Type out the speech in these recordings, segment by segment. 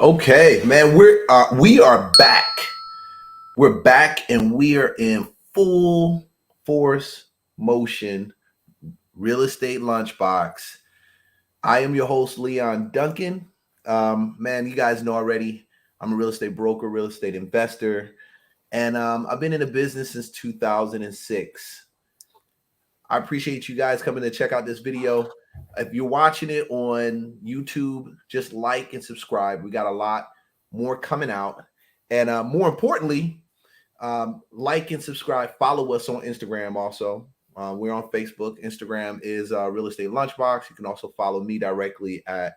Okay, man, we are back. We're back and we are in full force motion. Real estate lunchbox. I am your host, Leon Duncan. Man, you guys know already. I'm a real estate broker, real estate investor, and I've been in the business since 2006. I appreciate you guys coming to check out this video. If you're watching it on YouTube, just like and subscribe. We got a lot more coming out. And more importantly, like and subscribe. Follow us on Instagram also. We're on Facebook. Instagram is Real Estate Lunchbox. You can also follow me directly at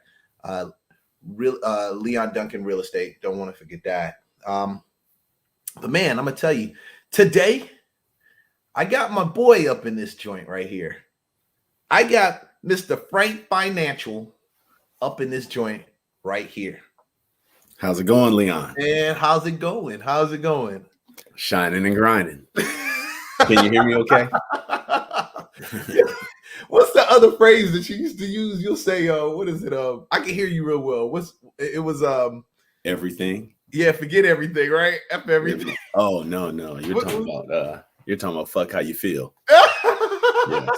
Leon Duncan Real Estate. Don't want to forget that. But man, I'm going to tell you, today, I got my boy up in this joint right here. I got Mr. Frank Financial up in this joint right here. How's it going, Leon? And how's it going? How's it going? Shining and grinding. Can you hear me okay? What's the other phrase that you used to use? You'll say, what is it? I can hear you real well. Everything. Yeah, forget everything, right? F everything. Oh, no. You're talking about fuck how you feel. Yes.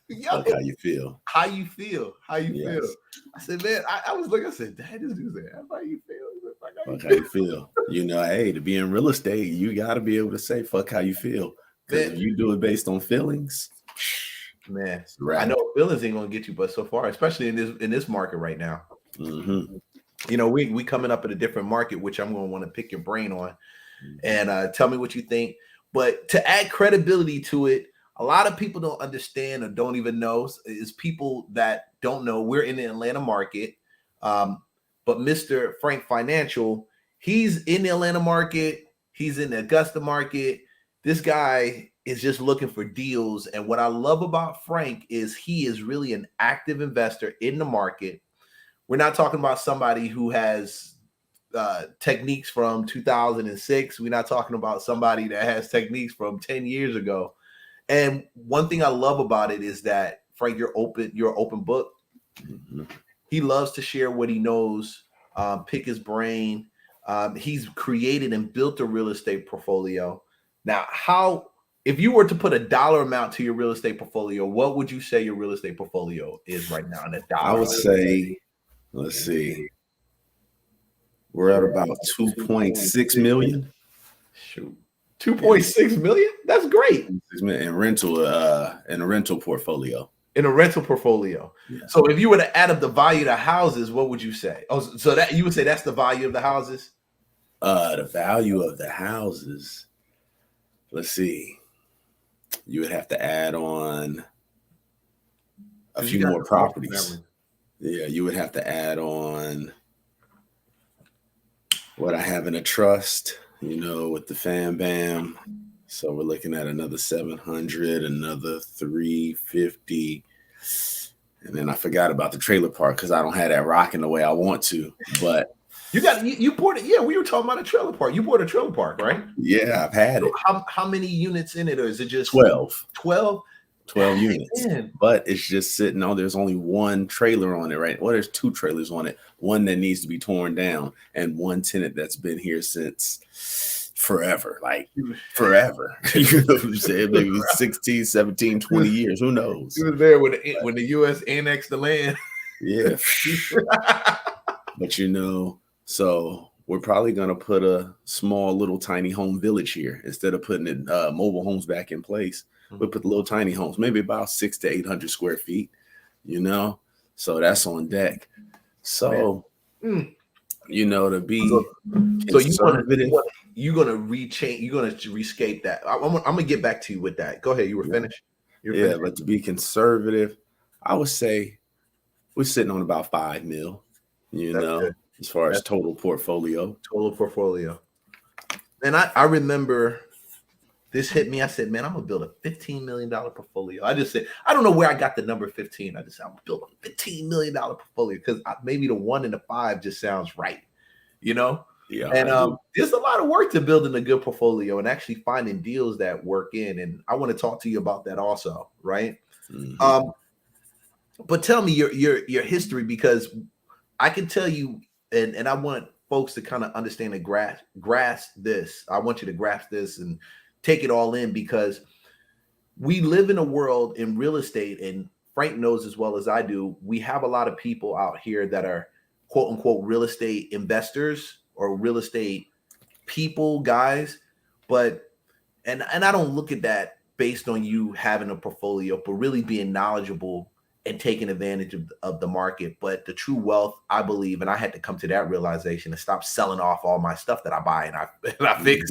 Yo, fuck how you feel. How you feel? How you Yes. feel? I said, man, I was looking, I said, Dad, this dude said, how you feel? Fuck how you feel. You know, hey, to be in real estate, you got to be able to say fuck how you feel. Because if you do it based on feelings, man, right. I know feelings ain't gonna get you, but so far, especially in this market right now, you know, we coming up in a different market, which I'm gonna want to pick your brain on, and tell me what you think. But to add credibility to it, a lot of people don't understand or don't even know. Is people that don't know we're in the Atlanta market, but Mr. Frank Financial, he's in the Atlanta market, he's in the Augusta market. This guy is just looking for deals. And what I love about Frank is he is really an active investor in the market. We're not talking about somebody who has techniques from 2006. We're not talking about somebody that has techniques from 10 years ago. And one thing I love about it is that, Frank, you're an open book. He loves to share what he knows, pick his brain. He's created and built a real estate portfolio. Now, if you were to put a dollar amount to your real estate portfolio, what would you say your real estate portfolio is right now? In a dollar, I would say, let's see, we're at about 2.6 million. Shoot, 2.6 million? That's great. In a rental portfolio. In a rental portfolio. Yeah. So if you were to add up the value of the houses, what would you say? Oh, so that you would say that's the value of the houses? The value of the houses. Let's see. You would have to add on a few more properties. Yeah, you would have to add on what I have in a trust, you know, with the Fam Bam. So we're looking at another 700, another 350. And then I forgot about the trailer park because I don't have that rocking the way I want to. But you bought it. Yeah, we were talking about a trailer park. You bought a trailer park, right? Yeah, I've had it. How many units in it, or is it just 12? 12 units. Man. But it's just sitting on. There's only one trailer on it, right? Well, there's two trailers on it. One that needs to be torn down, and one tenant that's been here since forever, like forever. You know what I'm saying? Maybe 16, 17, 20 years. Who knows? He was there when the U.S. annexed the land. Yeah. But you know, so we're probably going to put a small little tiny home village here instead of putting it mobile homes back in place. We'll put the little tiny homes, maybe about 600 to 800 square feet, you know, so that's on deck. So, you know, to be conservative. You're going to rechange, you're going to rescape that. I'm going to get back to you with that. Go ahead. You were finished. Finished. But to be conservative, I would say we're sitting on about 5 mil, you know, good. As far as total portfolio. And I remember this hit me. I said, man, I'm going to build a $15 million portfolio. I just said, I don't know where I got the number 15. I just said, I'm going to build a $15 million portfolio because maybe the 1 and the 5 just sounds right, you know? Yeah. And there's a lot of work to building a good portfolio and actually finding deals that work in. And I want to talk to you about that also, right? But tell me your history, because I can tell you and I want folks to kind of understand and grasp this. I want you to grasp this and take it all in, because we live in a world in real estate, and Frank knows as well as I do, we have a lot of people out here that are quote unquote real estate investors or real estate people, guys. But and I don't look at that based on you having a portfolio, but really being knowledgeable and taking advantage of the market. But the true wealth, I believe, and I had to come to that realization and stop selling off all my stuff that I buy and I fix,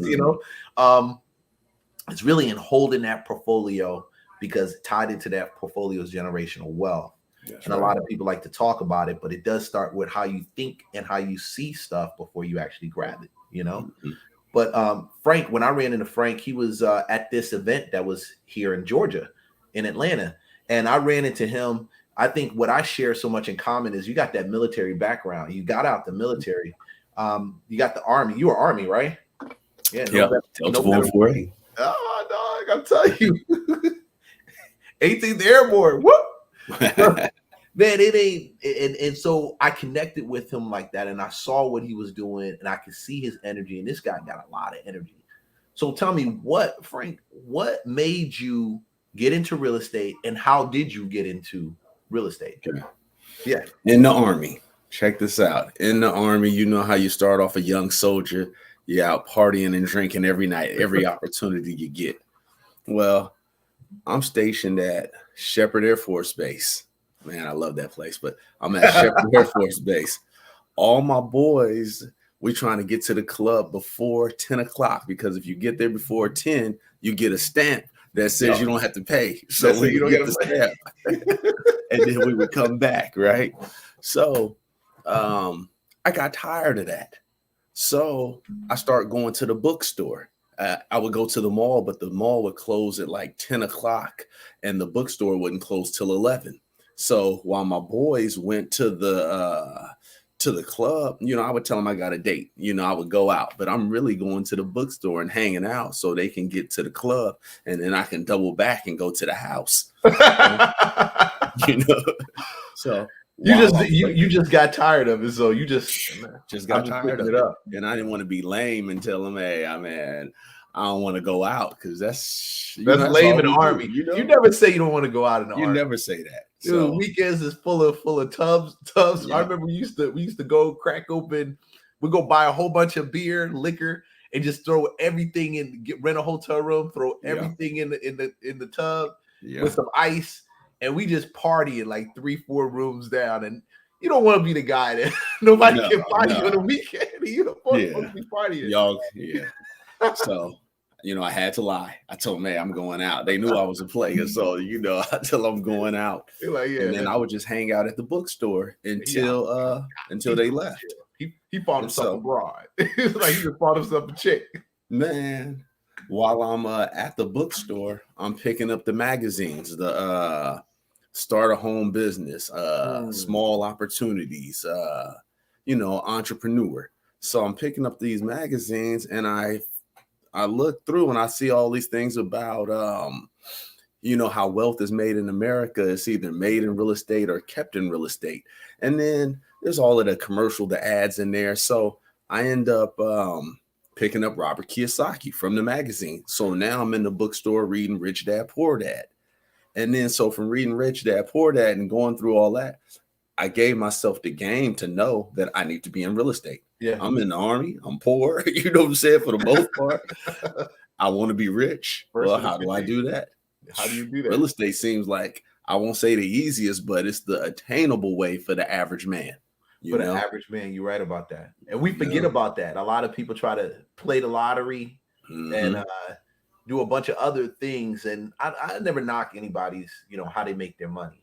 it's really in holding that portfolio, because tied into that portfolio is generational wealth. That's and right. A lot of people like to talk about it, but it does start with how you think and how you see stuff before you actually grab it, Mm-hmm. But Frank, when I ran into Frank, he was at this event that was here in Georgia, in Atlanta. And I ran into him. I think what I share so much in common is you got that military background. You got out the military. You got the Army. You were Army, right? Yeah. Delta 448. Oh, dog, I'm telling you. 18th Airborne. Whoop. Man, it ain't. And so I connected with him like that, and I saw what he was doing, and I could see his energy, and this guy got a lot of energy. So tell me, Frank, what made you get into real estate, and how did you get into real estate? Okay. Yeah. In the Army. Check this out. In the Army, you know how you start off a young soldier. You're out partying and drinking every night, every opportunity you get. Well, I'm stationed at Shepherd Air Force Base. Man, I love that place, but I'm at Shepherd Air Force Base. All my boys, we're trying to get to the club before 10 o'clock, because if you get there before 10, you get a stamp that says you don't have to pay. So we don't get the stamp. And then we would come back, right? So I got tired of that. So I started going to the bookstore. I would go to the mall, but the mall would close at like 10 o'clock and the bookstore wouldn't close till 11. So while my boys went to the club, I would tell them I got a date. I would go out, but I'm really going to the bookstore and hanging out so they can get to the club, and then I can double back and go to the house. So you just got tired of it, so you just got tired of it. And I didn't want to be lame and tell them, hey, I don't want to go out, because that's lame in the Army. You never say you don't want to go out in the Army. You never say that. Dude, weekends is full of tubs. Yeah. I remember we used to go crack open. We go buy a whole bunch of beer, liquor, and just throw everything in. Rent a hotel room, throw everything in the tub with some ice, and we just party in like 3-4 rooms down. And you don't want to be the guy that nobody can party on the weekend. You're supposed to be partying. Y'all, So, I had to lie. I told them, hey, I'm going out. They knew I was a player. So, I tell them I'm going out. Like, and then I would just hang out at the bookstore until they left. He fought himself abroad. It's like he just fought himself a chick. Man, while I'm at the bookstore, I'm picking up the magazines, the Start a Home Business, Small Opportunities, Entrepreneur. So I'm picking up these magazines, and I look through and I see all these things about, how wealth is made in America. It's either made in real estate or kept in real estate. And then there's all of the ads in there. So I end up picking up Robert Kiyosaki from the magazine. So now I'm in the bookstore reading Rich Dad, Poor Dad. And then so from reading Rich Dad, Poor Dad and going through all that, I gave myself the game to know that I need to be in real estate. Yeah, I'm in the Army. I'm poor. You know what I'm saying? For the most part, I want to be rich. Well, how do I do that? How do you do that? Real estate seems like, I won't say the easiest, but it's the attainable way for the average man. For the average man, you're right about that. And we forget about that. A lot of people try to play the lottery and do a bunch of other things. And I never knock anybody's, how they make their money.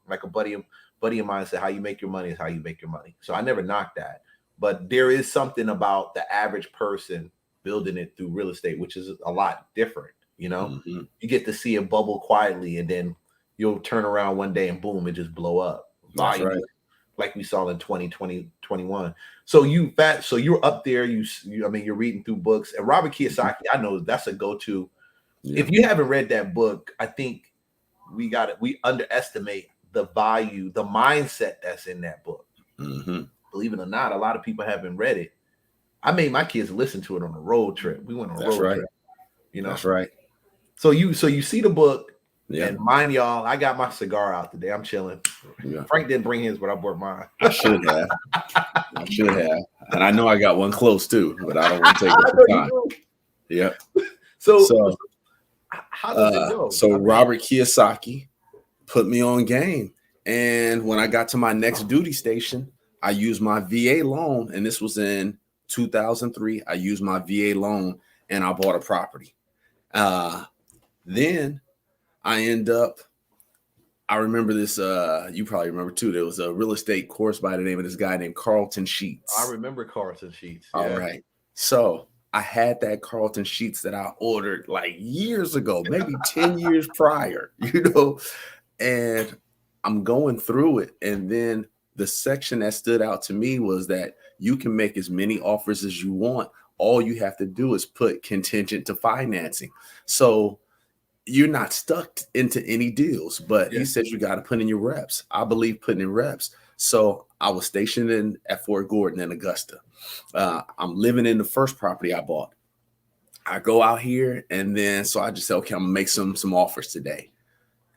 Like a buddy of mine said, how you make your money is how you make your money. So I never knock that. But there is something about the average person building it through real estate, which is a lot different. You get to see it bubble quietly, and then you'll turn around one day and boom, it just blow up. That's right. Like we saw in 2020, 21. So you're up there. You're reading through books, and Robert Kiyosaki, I know that's a go-to. Yeah. If you haven't read that book, I think we underestimate the value, the mindset that's in that book. believe it or not, a lot of people haven't read it. I made my kids listen to it on a road trip. We went on a road trip. That's right. So you see the book, and mind y'all, I got my cigar out today. I'm chilling. Frank didn't bring his, but I brought mine. I should have. And I know I got one close too, but I don't want to take it time. Yeah. So how does it go? So Robert Kiyosaki put me on game. And when I got to my next duty station, I used my VA loan, and this was in 2003. I used my VA loan and I bought a property. Then I remember this, you probably remember too, there was a real estate course by the name of this guy named Carlton Sheets. I remember Carlton Sheets. Yeah. All right. So I had that Carlton Sheets that I ordered like years ago, maybe 10 years prior, and I'm going through it. And then the section that stood out to me was that you can make as many offers as you want. All you have to do is put contingent to financing. So you're not stuck into any deals, but he said you got to put in your reps. I believe putting in reps. So I was stationed at Fort Gordon in Augusta. I'm living in the first property I bought. I go out here, and then so I just said, okay, I'm gonna make some offers today.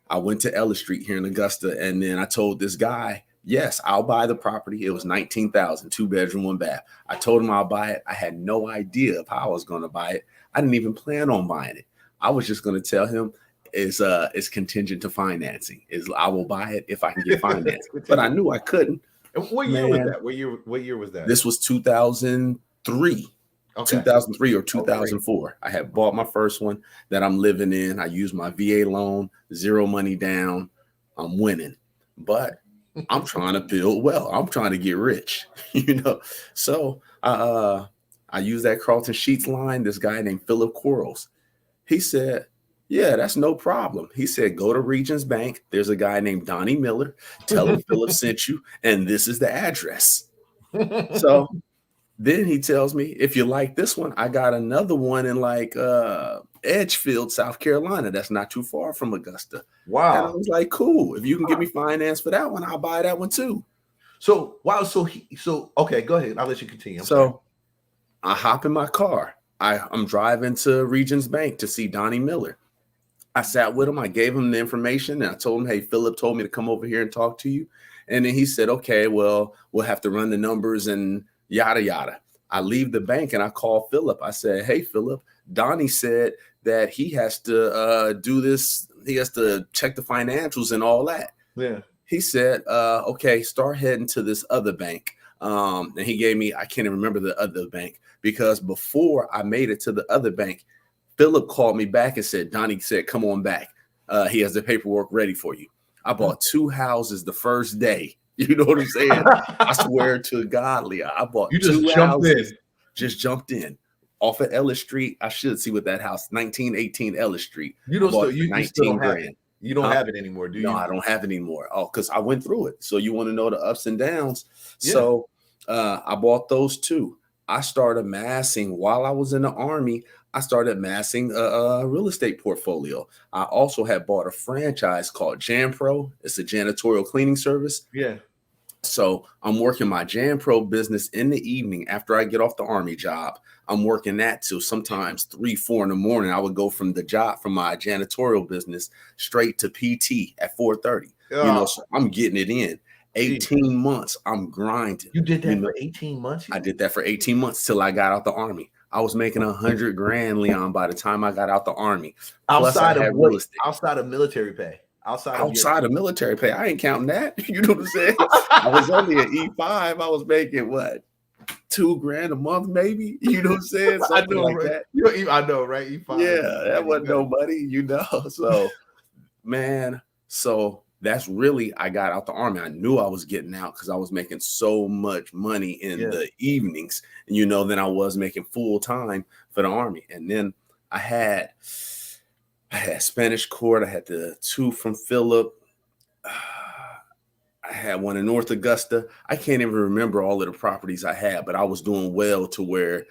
I went to Ellis Street here in Augusta, and then I told this guy, yes, I'll buy the property. It was $19,000, 2-bedroom, 1-bath. I told him I'll buy it. I had no idea of how I was going to buy it. I didn't even plan on buying it. I was just going to tell him it's contingent to financing. I will buy it if I can get financing. But I knew I couldn't. What year was that? What year was that? This was 2003. Okay. 2003 or 2004. I had bought my first one that I'm living in. I used my VA loan, 0 money down. I'm winning. But I'm trying to build well. I'm trying to get rich, So I used that Carlton Sheets line. This guy named Philip Quarles. He said, yeah, that's no problem. He said, go to Regions Bank. There's a guy named Donnie Miller. Tell him Philip sent you, and this is the address. So then he tells me, if you like this one, I got another one in like Edgefield, South Carolina. That's not too far from Augusta. Wow. And I was like, cool. If you can give me finance for that one, I'll buy that one too. So, wow. So okay, go ahead. I'll let you continue. So I hop in my car. I'm driving to Regions Bank to see Donnie Miller. I sat with him. I gave him the information, and I told him, hey, Philip told me to come over here and talk to you. And then he said, okay, well, we'll have to run the numbers and yada, yada. I leave the bank and I call Philip. I said, hey, Philip, Donnie said that he has to do this. He has to check the financials and all that. Yeah. He said, okay, start heading to this other bank. And he gave me, I can't even remember the other bank, because before I made it to the other bank, Philip called me back and said, Donnie said, come on back. He has the paperwork ready for you. I bought 2 houses the first day. You know what I'm saying? I swear to God, Leah, I bought 2 houses. Just jumped in off of Ellis Street. I should see what that house, 1918 Ellis Street. You don't still, you 19 grand. You don't have it anymore, do you? No, I don't have it anymore. Oh, because I went through it. So you want to know the ups and downs. Yeah. So I bought those 2. I started amassing while I was in the Army. I started amassing a real estate portfolio. I also had bought a franchise called JanPro. It's a janitorial cleaning service. Yeah. So I'm working my JanPro business in the evening after I get off the Army job. I'm working that till sometimes 3, 4 in the morning. I would go from the job, from my janitorial business, straight to PT at 4:30. So I'm getting it in. 18 months, I'm grinding. You did that for 18 months? I did that for 18 months till I got out the Army. I was making $100 grand, Leon, by the time I got out the Army. Outside of real estate. Outside of military pay. Outside of military pay. I ain't counting that. You know what I'm saying? I was only an E5. I was making what? $2 grand a month, maybe. You know what I'm saying? Something like that. I know, right? E5. Yeah, that wasn't nobody, So, man, that's really, I got out the Army. I knew I was getting out because I was making so much money in the evenings, and then I was making full time for the Army. And then I had Spanish Court. I had the 2 from Philip. I had one in North Augusta. I can't even remember all of the properties I had, but I was doing well to where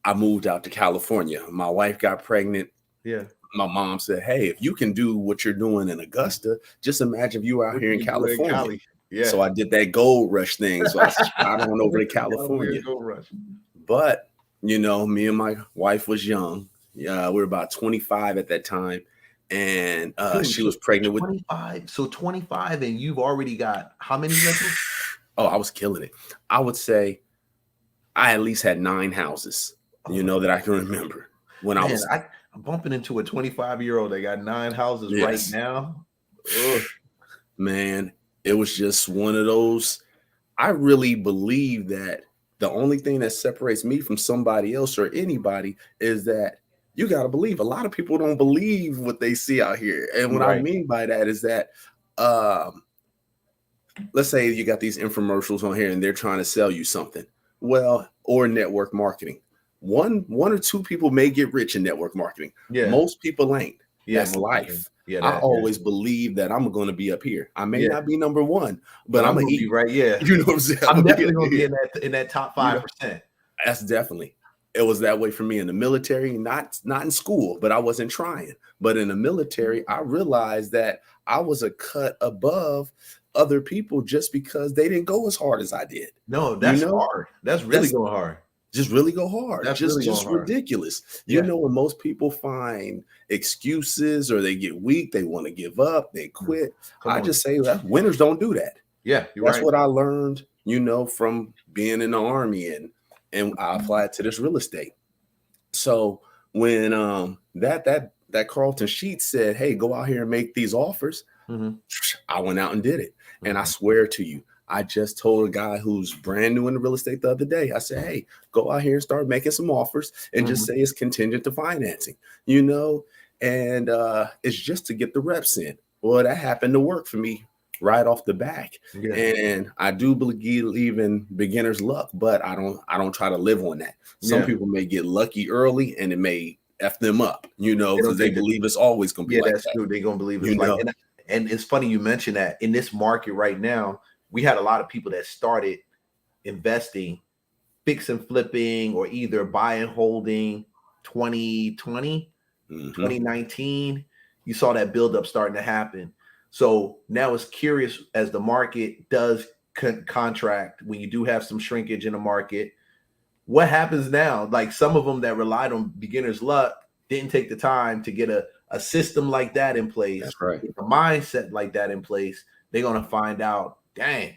I moved out to California. My wife got pregnant. Yeah. My mom said, hey, if you can do what you're doing in Augusta, just imagine if you were out here in California. Yeah. So I did that gold rush thing. So I shot on over to California. Gold rush. But, you know, me and my wife was young. Yeah, we were about 25 at that time. And Dude, she so was pregnant with 25. So 25, and you've already got how many rentals? Oh, I was killing it. I would say I at least had 9 houses, you know, that I can remember when I Man, was. I'm bumping into a 25-year-old that got 9 houses right Yes, now. Ugh. man, it was just one of those. I really believe that the only thing that separates me from somebody else or anybody is that you got to believe. A lot of people don't believe what they see out here. And what I Right. mean by that is that, let's say you got these infomercials on here and they're trying to sell you something. Well, or network marketing. One or two people may get rich in network marketing. Yeah. Most people ain't. Yeah, That's life. Yeah, I always believe that I'm going to be up here. I may Yeah. not be number one, but I'm gonna gonna be eat. right. Yeah. You know what I'm saying? I'm definitely up gonna be here. in that top You know, 5%. That's definitely. It was that way for me in the military, not in school, but I wasn't trying. But in the military, I realized that I was a cut above other people just because they didn't go as hard as I did. No, You that's know, hard. That's really that's going hard. just really go hard. That's really going Just hard. ridiculous. Yeah. You know, when most people find excuses or they get weak, they want to give up, they quit. I just say that winners don't do that. Yeah, That's what I learned, you know, from being in the Army, and I applied to this real estate. So when that Carlton Sheets said, "Hey, go out here and make these offers," I went out and did it. And I swear to you, I just told a guy who's brand new in the real estate the other day, I said, "Hey, go out here and start making some offers and just say it's contingent to financing, you know, and it's just to get the reps in." Well, that happened to work for me right off the back. Yeah. And I do believe in beginner's luck, but I don't try to live on that. Some people may get lucky early and it may F them up, you know, because they believe it's always gonna be like that's that. true. They're gonna believe it's You like know? and it's funny you mentioned that in this market right now, we had a lot of people that started investing, fix and flipping, or either buy and holding 2020, 2019. You saw that buildup starting to happen. So now it's curious as the market does contract, when you do have some shrinkage in the market, what happens now? Like some of them that relied on beginner's luck didn't take the time to get a system like that in place, That's right. a mindset like that in place. They're going to find out, dang,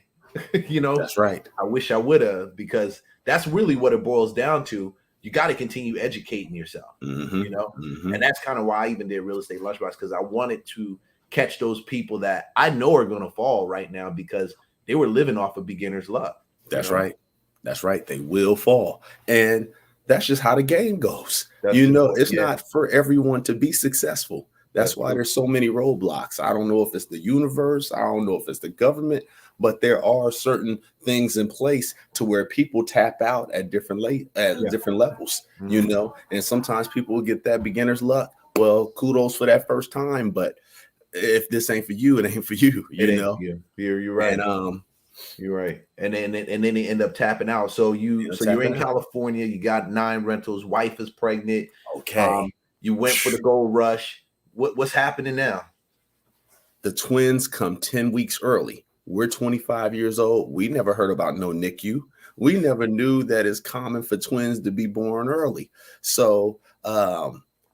you know, That's right. I wish I would have, because that's really what it boils down to. You got to continue educating yourself, you know, and that's kind of why I even did Real Estate Lunchbox, because I wanted to catch those people that I know are going to fall right now because they were living off of beginner's luck. That's right. That's right. They will fall. And that's just how the game goes. It's not for everyone to be successful. That's why there's so many roadblocks. I don't know if it's the universe. I don't know if it's the government, but there are certain things in place to where people tap out at different levels, you know, and sometimes people will get that beginner's luck. Well, kudos for that first time, but if this ain't for you, it ain't for you, you know? You're right. And you're right. And then they end up tapping out. So you're in California, you got 9 rentals, wife is pregnant. Okay. You went for the gold rush. What's happening now? The twins come 10 weeks early. We're 25 years old. We never heard about no NICU. We never knew that it's common for twins to be born early. So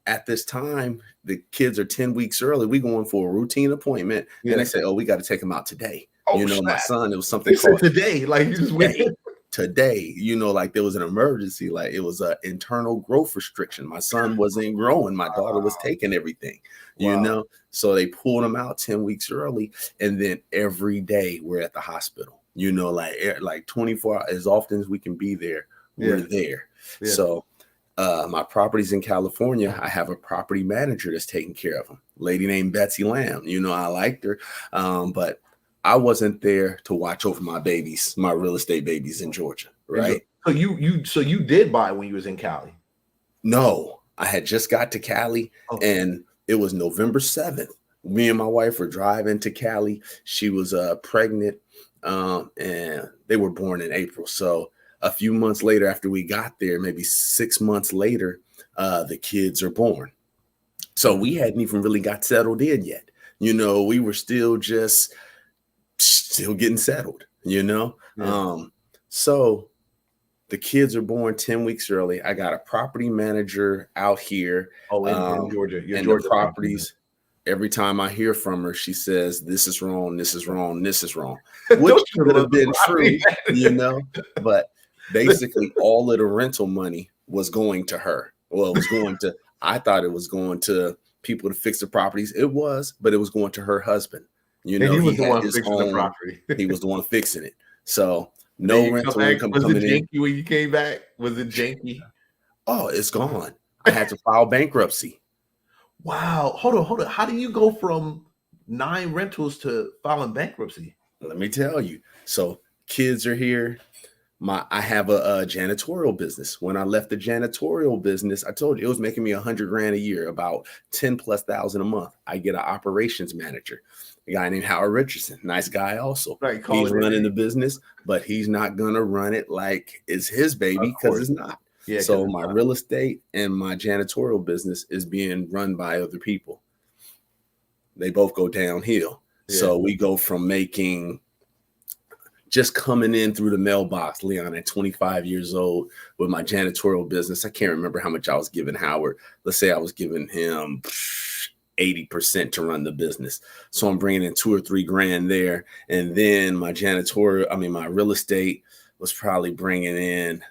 at this time, the kids are 10 weeks early. We going for a routine appointment. And they say, "Oh, we got to take them out today." You know, my son, it was something called today. Like you just went today, you know, like there was an emergency, like it was an internal growth restriction. My son wasn't growing. My daughter was taking everything, you know, so they pulled him out 10 weeks early. And then every day we're at the hospital, you know, like 24 hours, as often as we can be there, we're there. So my property's in California. I have a property manager that's taking care of them. Lady named Betsy Lamb. You know, I liked her, but I wasn't there to watch over my babies, my real estate babies in Georgia, right? So you did buy when you was in Cali? No, I had just got to Cali, and it was November 7th. Me and my wife were driving to Cali. She was pregnant, and they were born in April. So a few months later, after we got there, maybe 6 months later, the kids are born. So we hadn't even really got settled in yet. You know, we were still just still getting settled, you know? Yeah. So the kids are born 10 weeks early. I got a property manager out here. Oh, in Georgia. Your And the Georgia property. properties, every time I hear from her, she says, this is wrong, this is wrong, this is wrong, which could have been true, you know, but basically all of the rental money was going to her. Well, it was going to, I thought it was going to people to fix the properties. It was, but it was going to her husband. You know, and he was the had one his fixing own, the property. he was the one fixing it. So Then no you rental come back, income was it coming in. janky when you came back? Was it janky? Oh, it's gone. I had to file bankruptcy. Wow. Hold on. How do you go from 9 rentals to filing bankruptcy? Let me tell you. So kids are here. I have a janitorial business. When I left the janitorial business, I told you it was making me $100,000 a year, about 10,000+ a month. I get an operations manager, a guy named Howard Richardson, nice guy also. Right, he's running the business, but he's not gonna run it like it's his baby because it's not. Yeah. So my real estate and my janitorial business is being run by other people. They both go downhill. Yeah. So we go from making just coming in through the mailbox, Leon, at 25 years old with my janitorial business. I can't remember how much I was giving Howard. Let's say I was giving him 80% to run the business. So I'm bringing in $2 or $3 grand there. And then my my real estate was probably bringing in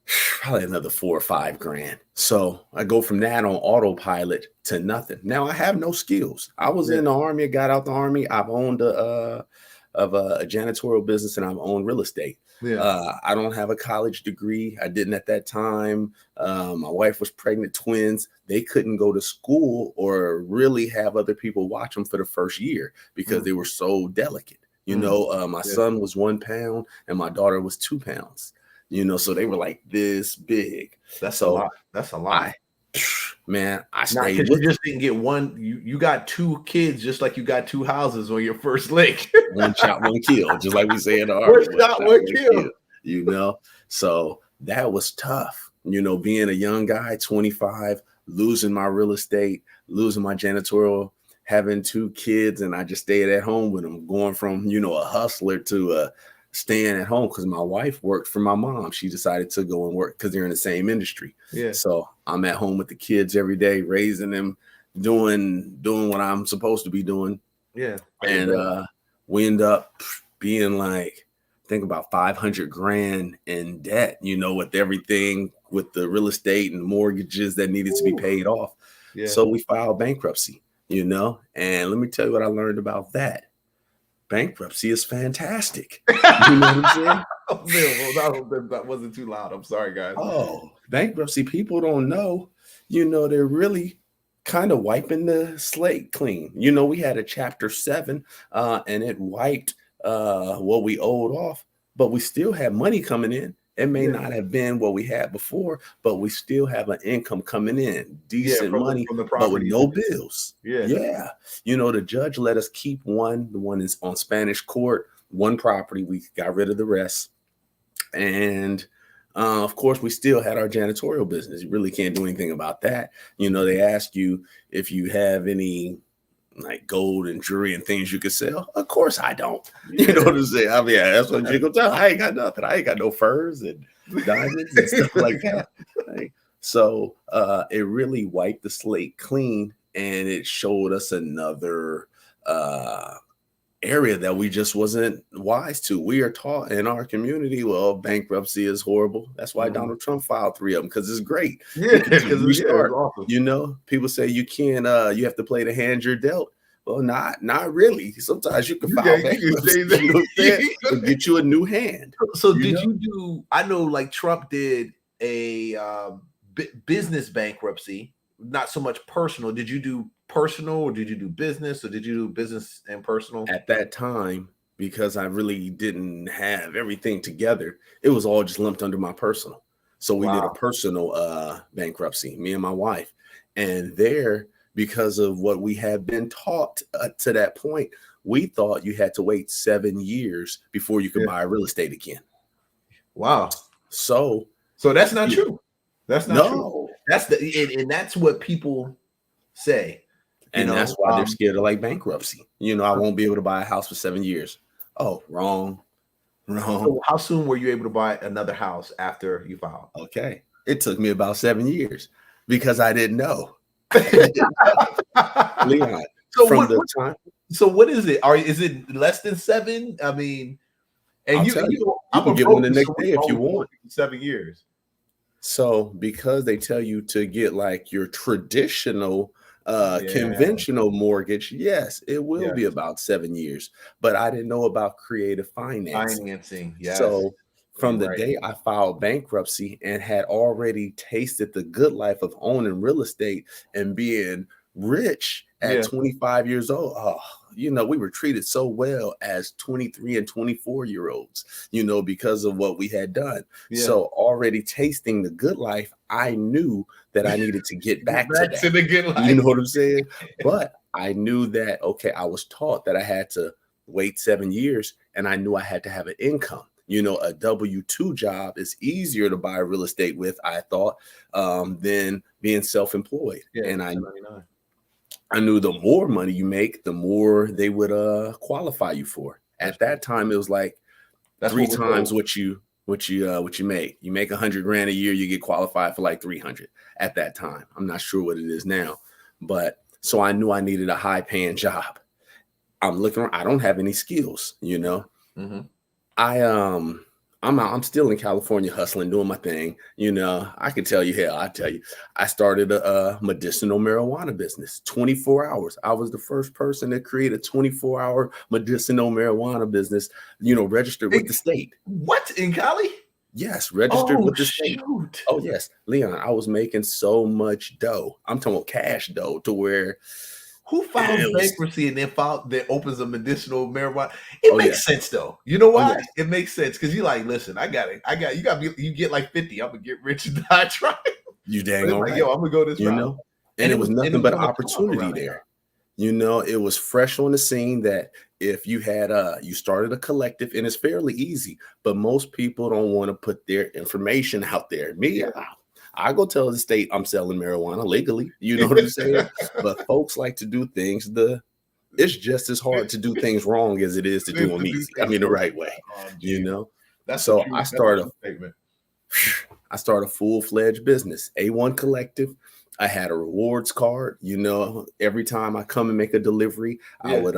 probably another $4 or $5 grand. So I go from that on autopilot to nothing. Now I have no skills. I was in the Army, I got out the Army. I've owned a janitorial business and I've owned real estate. Yeah. I don't have a college degree. I didn't at that time. My wife was pregnant, twins. They couldn't go to school or really have other people watch them for the first year because they were so delicate. You know, my son was 1 pound and my daughter was 2 pounds. You know, so they were like this big. That's a lot. That's a lot. I stayed with you just didn't get one. You got 2 kids, just like you got 2 houses on your first lick. One shot, one kill, just like we say in the Army. One shot, one kill. You know, so that was tough. You know, being a young guy, 25, losing my real estate, losing my janitorial, having 2 kids, and I just stayed at home with them, going from, you know, a hustler to staying at home because my wife worked for my mom. She decided to go and work because they're in the same industry. Yeah. So I'm at home with the kids every day, raising them, doing what I'm supposed to be doing. Yeah. And we end up being like, think about 500 grand in debt, you know, with everything, with the real estate and mortgages that needed to be paid off. Yeah. So we filed bankruptcy, you know, and let me tell you what I learned about that. Bankruptcy is fantastic. You know what I'm saying? That wasn't too loud. I'm sorry, guys. Oh, bankruptcy, people don't know, you know, they're really kind of wiping the slate clean. You know, we had a chapter 7 and it wiped what we owed off, but we still had money coming in. It may not have been what we had before, but we still have an income coming in, decent money, but with no bills. Yeah. You know, the judge let us keep the one is on Spanish court, 1 property. We got rid of the rest. And of course, we still had our janitorial business. You really can't do anything about that. You know, they ask you if you have any like gold and jewelry and things you could sell. Of course I don't. You know what I'm saying? I mean, that's what Jiggle tell. I ain't got nothing. I ain't got no furs and diamonds and stuff like that. Right? So it really wiped the slate clean, and it showed us another area that we just wasn't wise to. We are taught in our community, well, bankruptcy is horrible. That's why Donald Trump filed 3 of them, because it's great. Yeah, because restart. Awesome. You know, people say you can't, you have to play the hand you're dealt. Well, not really. Sometimes you can file bankruptcy. You know what I'm saying? It'll get you a new hand. So did you do? I know, like Trump did a business bankruptcy, not so much personal. Did you do personal, or did you do business, or did you do business and personal? At that time, because I really didn't have everything together, it was all just lumped under my personal. So we did a personal bankruptcy, me and my wife. And there, because of what we had been taught to that point, we thought you had to wait 7 years before you could buy real estate again. Wow. So that's not true. That's not true. That's and that's what people say. And that's why they're scared of like bankruptcy. I won't be able to buy a house for 7 years. Oh, wrong. So how soon were you able to buy another house after you filed? Okay. It took me about 7 years because I didn't know. Leon, so from what, the time. So what is it? Is it less than 7? I mean, and I'll tell you can get one the next day if you want. 7 years. So because they tell you to get like your traditional conventional mortgage, yes, it will be about 7 years. But I didn't know about creative financing. Yes. So from the day I filed bankruptcy and had already tasted the good life of owning real estate and being rich at 25 years old, we were treated so well as 23 and 24-year-olds, because of what we had done. So already tasting the good life, I knew that I needed to get back to that. To the good life. You know what I'm saying? But I knew that, okay, I was taught that I had to wait 7 years, and I knew I had to have an income. A W-2 job is easier to buy real estate with, I thought, than being self-employed. And I knew the more money you make, the more they would qualify you for. At that time, it was like that's 3 times what you make. You make $100,000 a year, you get qualified for like 300 at that time. I'm not sure what it is now, but so I knew I needed a high-paying job. I'm looking around, I don't have any skills, Mm-hmm. I'm still in California hustling, doing my thing. I can tell you, I started a medicinal marijuana business, 24 hours. I was the first person to create a 24-hour medicinal marijuana business, registered with the state. What, in Cali? Yes, registered with the state. Oh, yes. Leon, I was making so much dough. I'm talking about cash dough to where... Who files bankruptcy and then opens a medicinal marijuana? It makes sense though. You know why? It makes sense because you're like, listen, you get like 50. I'm gonna get rich and die trying. You dang all right. Yo, I'm gonna go this route. And it was nothing but opportunity there. It was fresh on the scene that if you had you started a collective, and it's fairly easy, but most people don't want to put their information out there. Me, I go tell the state I'm selling marijuana legally. You know what I'm saying? But folks like to do things it's just as hard to do things wrong as it is to do them easy. I mean, the right way. So I started a full-fledged business, A1 Collective. I had a rewards card. Every time I come and make a delivery, I would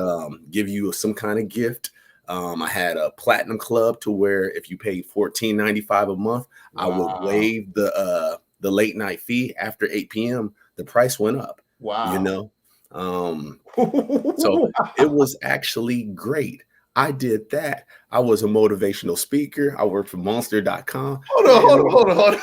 give you some kind of gift. I had a platinum club to where if you paid $14.95 a month, I would waive the late night fee after 8 p.m. The price went up. Wow. So it was actually great. I did that. I was a motivational speaker. I worked for monster.com. Hold on.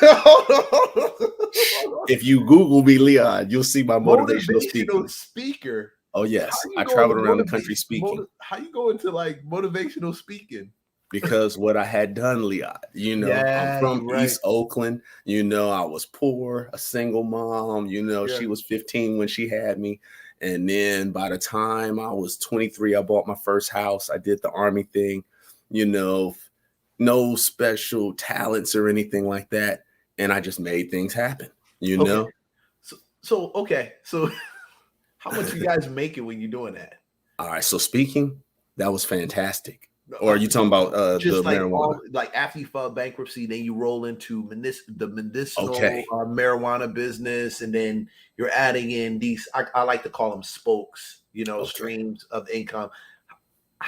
If you Google me, Leon, you'll see my motivational speaker. Oh, yes. I traveled around the country speaking. How you go into like motivational speaking? Because what I had done, Leon, I'm from East Oakland. I was poor, a single mom. She was 15 when she had me. And then by the time I was 23, I bought my first house. I did the Army thing, no special talents or anything like that. And I just made things happen, So how much you guys making when you're doing that? All right. So speaking, that was fantastic. Or are you talking about the marijuana? Like after you file bankruptcy, then you roll into the medicinal marijuana business, and then you're adding in these, I like to call them spokes, streams of income.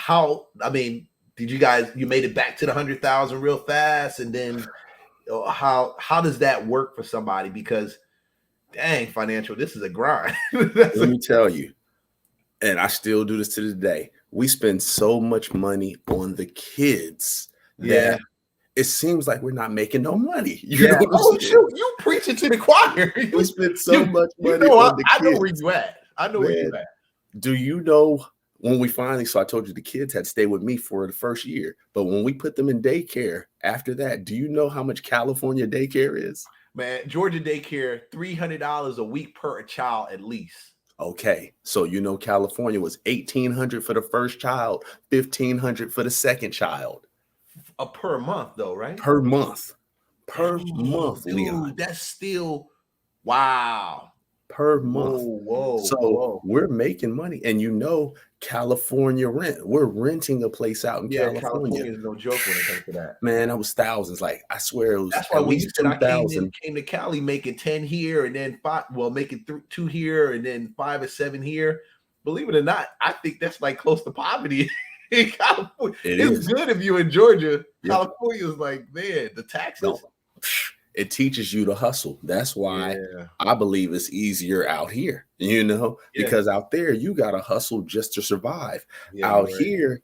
Did you made it back to the 100,000 real fast? And then how does that work for somebody? Because dang, financial, this is a grind. Let me tell you, and I still do this to this day. We spend so much money on the kids that it seems like we're not making no money. You know what I'm saying? You preaching to the choir. We spend so much money on the kids. I know where you at. Where you at. Do you know when we finally, so I told you the kids had to stay with me for the first year, but when we put them in daycare after that, do you know how much California daycare is? Man, Georgia daycare, $300 a week per child at least. Okay, so California was $1,800 for the first child, $1,500 for the second child. Per month, though, right? Per month, dude, Leon. That's still wow. per month. So Whoa. we're making money. And California rent. We're renting a place out in California. California is no joke when it comes to that. Man, that was thousands. Like, I swear it was That's why at when you least said I came 2,000. to Cali making 10 here and then 5, making 2 here and then 5 or 7 here. Believe it or not, I think that's like close to poverty in California. It's good if you're in Georgia. Yep. California is like, man, the taxes. No. It teaches you to hustle. That's why I believe it's easier out here, because out there you got to hustle just to survive. Out here,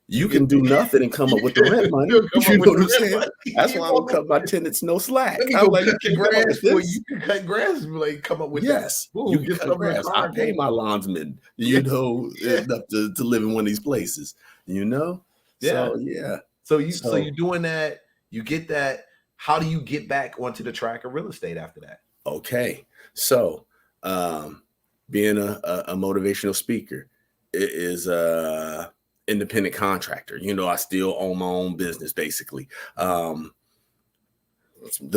you can do nothing and come up with the rent money. You know what I'm saying? That's why I don't cut my tenants no slack. I'm like, cut grass for you. You can cut grass, like come up with yes. Ooh, you can cut grass. I pay my linesmen, enough to live in one of these places. So So you're doing that. You get that. How do you get back onto the track of real estate after that? Okay, so being a motivational speaker, it is independent contractor. I still own my own business, basically. The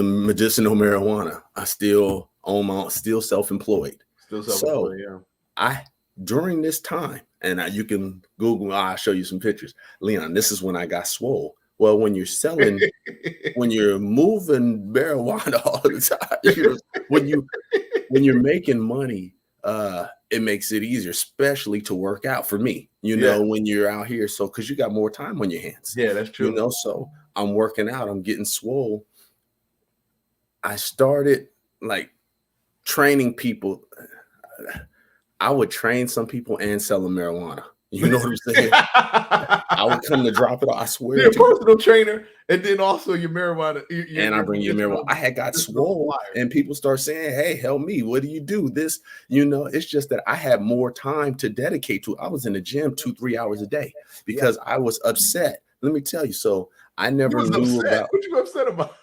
medicinal marijuana, I still own my own, still self-employed. During this time, and you can Google, I'll show you some pictures. Leon, this is when I got swole. Well, when you're selling, when you're moving marijuana all the time, when you're making money, it makes it easier, especially to work out for me, when you're out here. So, cause you got more time on your hands. Yeah, that's true. So I'm working out, I'm getting swole. I started like training people. I would train some people and sell them marijuana. You know what I'm saying? I would come to drop it off. I swear. You're a personal trainer, and then also your marijuana. And I bring you marijuana. I had got swole, and people start saying, "Hey, help me! What do you do?" This, it's just that I had more time to dedicate to. I was in the gym 2-3 hours a day because I was upset. Let me tell you. So I never knew about. What you upset about?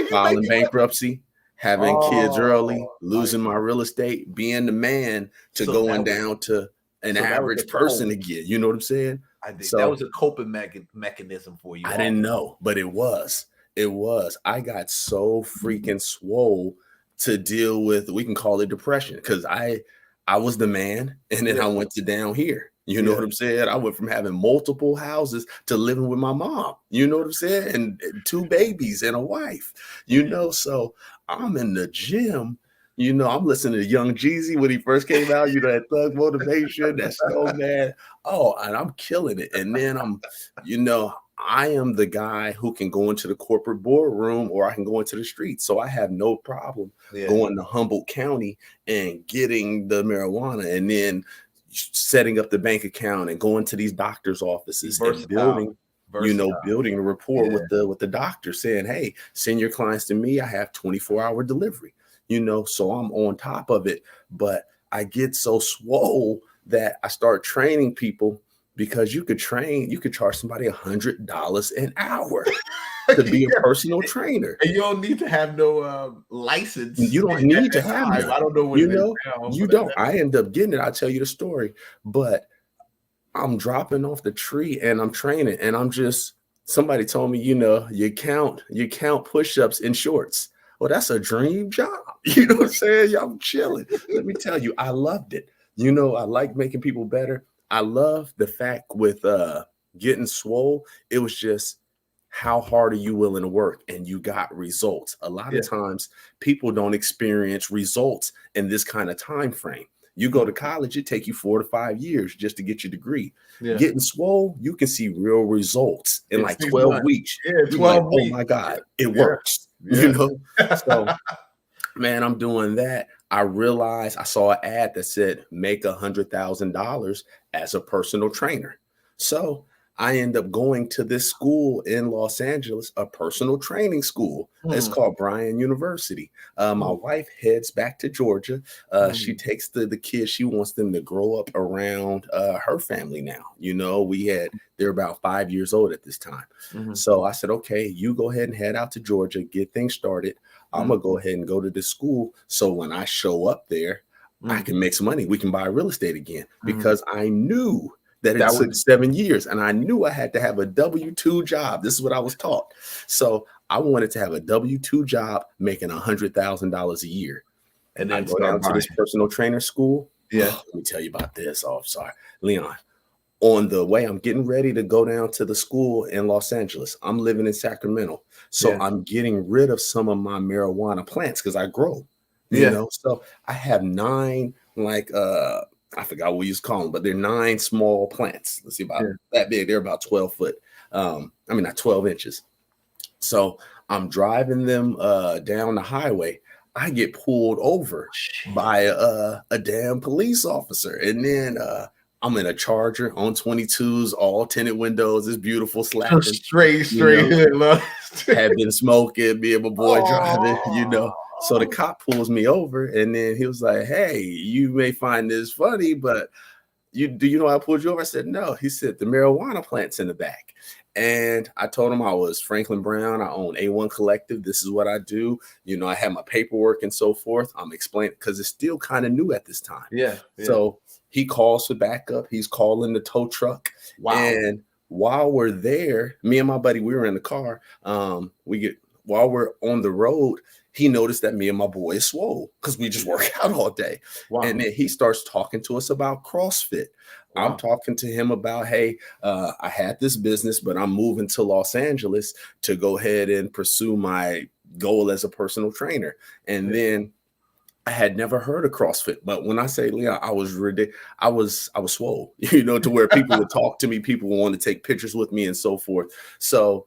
Filing bankruptcy, having kids early, losing my real estate, being the man to going down to an average person again. You know what I'm saying? I think that was a coping mechanism for you. I didn't know, but it was. I got so freaking swole to deal with, we can call it depression, because I was the man, and then I went to down here. You know what I'm saying? I went from having multiple houses to living with my mom. You know what I'm saying? And 2 babies and a wife. So I'm in the gym. I'm listening to Young Jeezy when he first came out, that thug motivation, that so man. Oh, and I'm killing it. And then I am the guy who can go into the corporate boardroom, or I can go into the street. So I have no problem going to Humboldt County and getting the marijuana, and then setting up the bank account and going to these doctors' offices and building a rapport with the doctor, saying, "Hey, send your clients to me. I have 24-hour delivery." So I'm on top of it, but I get so swole that I start training people, because you could charge somebody $100 an hour to be a personal trainer. And you don't need to have no license. You don't need to have none. I don't know what you don't. I end up getting it. I'll tell you the story, but I'm dropping off the tree and I'm training, and somebody told me, you count push-ups in shorts. Well, that's a dream job. You know what I'm saying? I'm chilling. Let me tell you, I loved it. I like making people better. I love the fact with getting swole, it was just, how hard are you willing to work? And you got results. A lot of times people don't experience results in this kind of time frame. You go to college, it take you 4 to 5 years just to get your degree. Getting swole, you can see real results in like 12 weeks. Yeah, 12 weeks. Oh my God, it works. So man, I'm doing that. I realized I saw an ad that said make $100,000 as a personal trainer. So I end up going to this school in Los Angeles, a personal training school. It's called Bryan University. My wife heads back to Georgia. She takes the kids. She wants them to grow up around her family now. They're about 5 years old at this time. So I said, okay, you go ahead and head out to Georgia, get things started. I'm going to go ahead and go to this school. So when I show up there, I can make some money. We can buy real estate again, because I knew that it took 7 years, and I knew I had to have a W-2 job. This is what I was taught. So I wanted to have a W-2 job making $100,000 a year. And I then go down start to this buying. personal trainer school. Yeah. Let me tell you about this. Oh, I'm sorry, Leon. On the way, I'm getting ready to go down to the school in Los Angeles. I'm living in Sacramento. So Yeah. I'm getting rid of some of my marijuana plants because I grow, Yeah. So I have 9, like, I forgot what you used to call them, but they're 9 small plants. Let's see, about Yeah. that big. They're about 12 foot. Not 12 inches. So I'm driving them down the highway. I get pulled over by a damn police officer. And then I'm in a Charger on 22s, all tinted windows. It's beautiful, slapping. Straight hood, love. Had been smoking, me and my boy driving, Oh. So the cop pulls me over, and then he was like, "Hey, you may find this funny, but do you know I pulled you over?" I said, "No." He said, "The marijuana plant's in the back." And I told him I was Franklin Brown. I own A1 Collective. This is what I do. I had my paperwork and so forth. I'm explaining because it's still kind of new at this time. Yeah. So he calls for backup. He's calling the tow truck. Wow. And while we're there, me and my buddy, we were in the car. While we're on the road, he noticed that me and my boy is swole because we just work out all day. Wow. And then he starts talking to us about CrossFit. Wow. I'm talking to him about, hey, I had this business, but I'm moving to Los Angeles to go ahead and pursue my goal as a personal trainer. And then I had never heard of CrossFit, but when I say, Leon, I was ridiculous. I was swole, to where people would talk to me, people would want to take pictures with me and so forth. So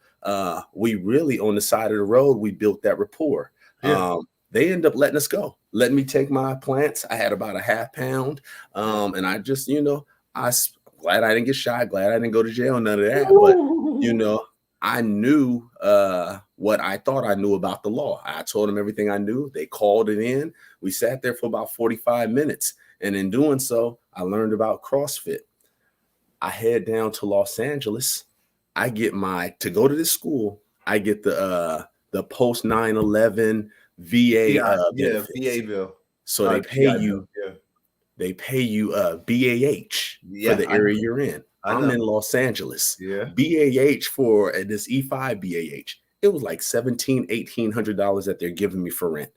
we really, on the side of the road, we built that rapport. Yeah. They end up letting us go, letting me take my plants. I had about a half pound. And I just, I'm glad I didn't get shot, glad I didn't go to jail, none of that. But, I knew what I thought I knew about the law. I told them everything I knew. They called it in. We sat there for about 45 minutes. And in doing so, I learned about CrossFit. I head down to Los Angeles. I get to go to this school. I get the post 9/11 VA benefits. VA bill. So they pay you. Yeah. They pay you BAH for the area you're in. I'm in Los Angeles. Yeah. BAH for this E5 BAH. It was like $1,800 that they're giving me for rent.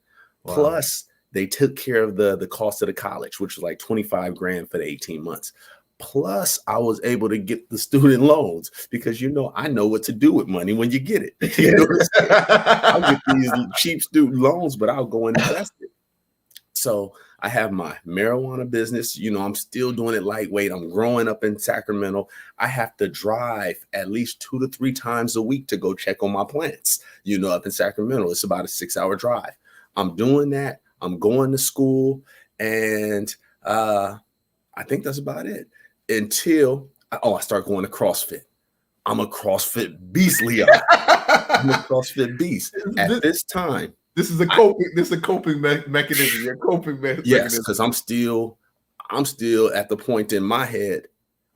Wow. Plus, they took care of the cost of the college, which was like $25,000 for the 18 months. Plus, I was able to get the student loans because, I know what to do with money when you get it. I'll get these cheap student loans, but I'll go and invest it. So I have my marijuana business. I'm still doing it lightweight. I'm growing up in Sacramento. I have to drive at least 2 to 3 times a week to go check on my plants. Up in Sacramento, it's about a 6-hour drive. I'm doing that. I'm going to school. And I think that's about it until I start going to CrossFit. I'm a CrossFit beast, Leon. I'm a CrossFit beast. At this time, this is a coping mechanism. Your coping mechanism. Yes, because I'm still at the point in my head,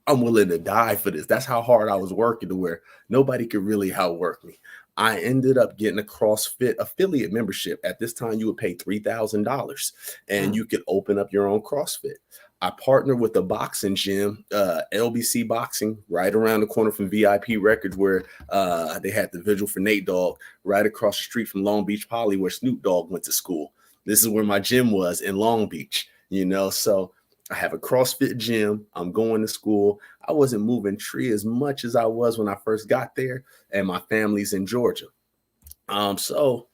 I'm willing to die for this. That's how hard I was working, to where nobody could really outwork me. I ended up getting a CrossFit affiliate membership. At this time, you would pay $3,000 and you could open up your own CrossFit. I partnered with a boxing gym, LBC Boxing, right around the corner from VIP Records, where they had the vigil for Nate Dogg, right across the street from Long Beach Poly, where Snoop Dogg went to school. This is where my gym was in Long Beach, So I have a CrossFit gym. I'm going to school. I wasn't moving tree as much as I was when I first got there, and my family's in Georgia. So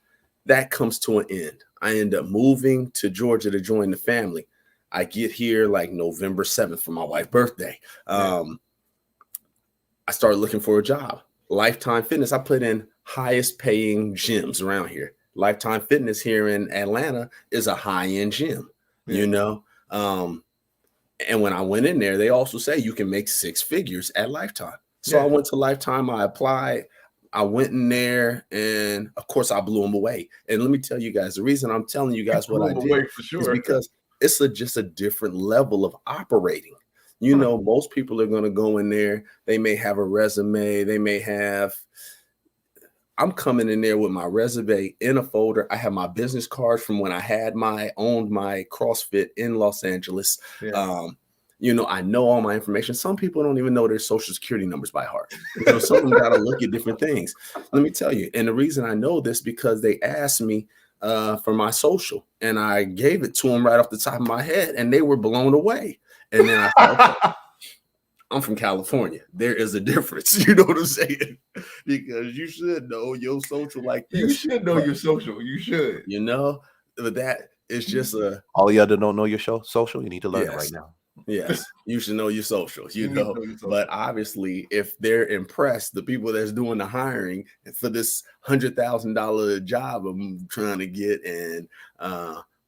that comes to an end. I end up moving to Georgia to join the family. I get here like November 7th for my wife's birthday. I started looking for a job. Lifetime Fitness, I put in highest paying gyms around here. Lifetime Fitness here in Atlanta is a high-end gym, and when I went in there, they also say you can make 6 figures at Lifetime. So I went to Lifetime, I applied, I went in there, and of course I blew them away. And let me tell you guys, the reason I'm telling you guys what I did is because it's just a different level of operating. Most people are going to go in there. They may have a resume. I'm coming in there with my resume in a folder. I have my business cards from when I owned my CrossFit in Los Angeles. Yeah. I know all my information. Some people don't even know their social security numbers by heart. Some of them got to look at different things. Let me tell you. And the reason I know this because they asked me, for my social, and I gave it to them right off the top of my head, and they were blown away. And then I thought, okay, I'm from California. There is a difference. You know what I'm saying? Because you should know your social like this. You should know your social. You should. You know, but that is just a. All y'all that don't know your social, you need to learn it right now. Yes, you should know your social, you know. Know your social. But obviously, if they're impressed, the people that's doing the hiring for this $100,000 job I'm trying to get, and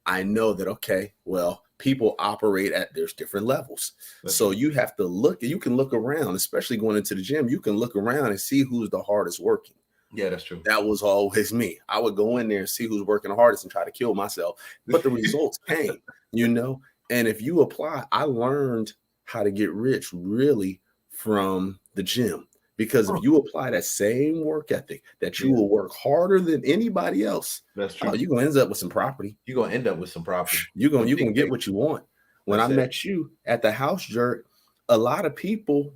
I know that, okay, well, people operate at, there's different levels. So you have to look, you can look around, especially going into the gym, you can look around and see who's the hardest working. Yeah, that's true. That was always me. I would go in there and see who's working the hardest and try to kill myself. But the results came, you know. And if you apply, I learned how to get rich really from the gym. Because if you apply that same work ethic, that you will work harder than anybody else, that's true. You're gonna end up with some property. You're gonna end up with some property. You're gonna get what you want. When I met you at the house jerk, a lot of people,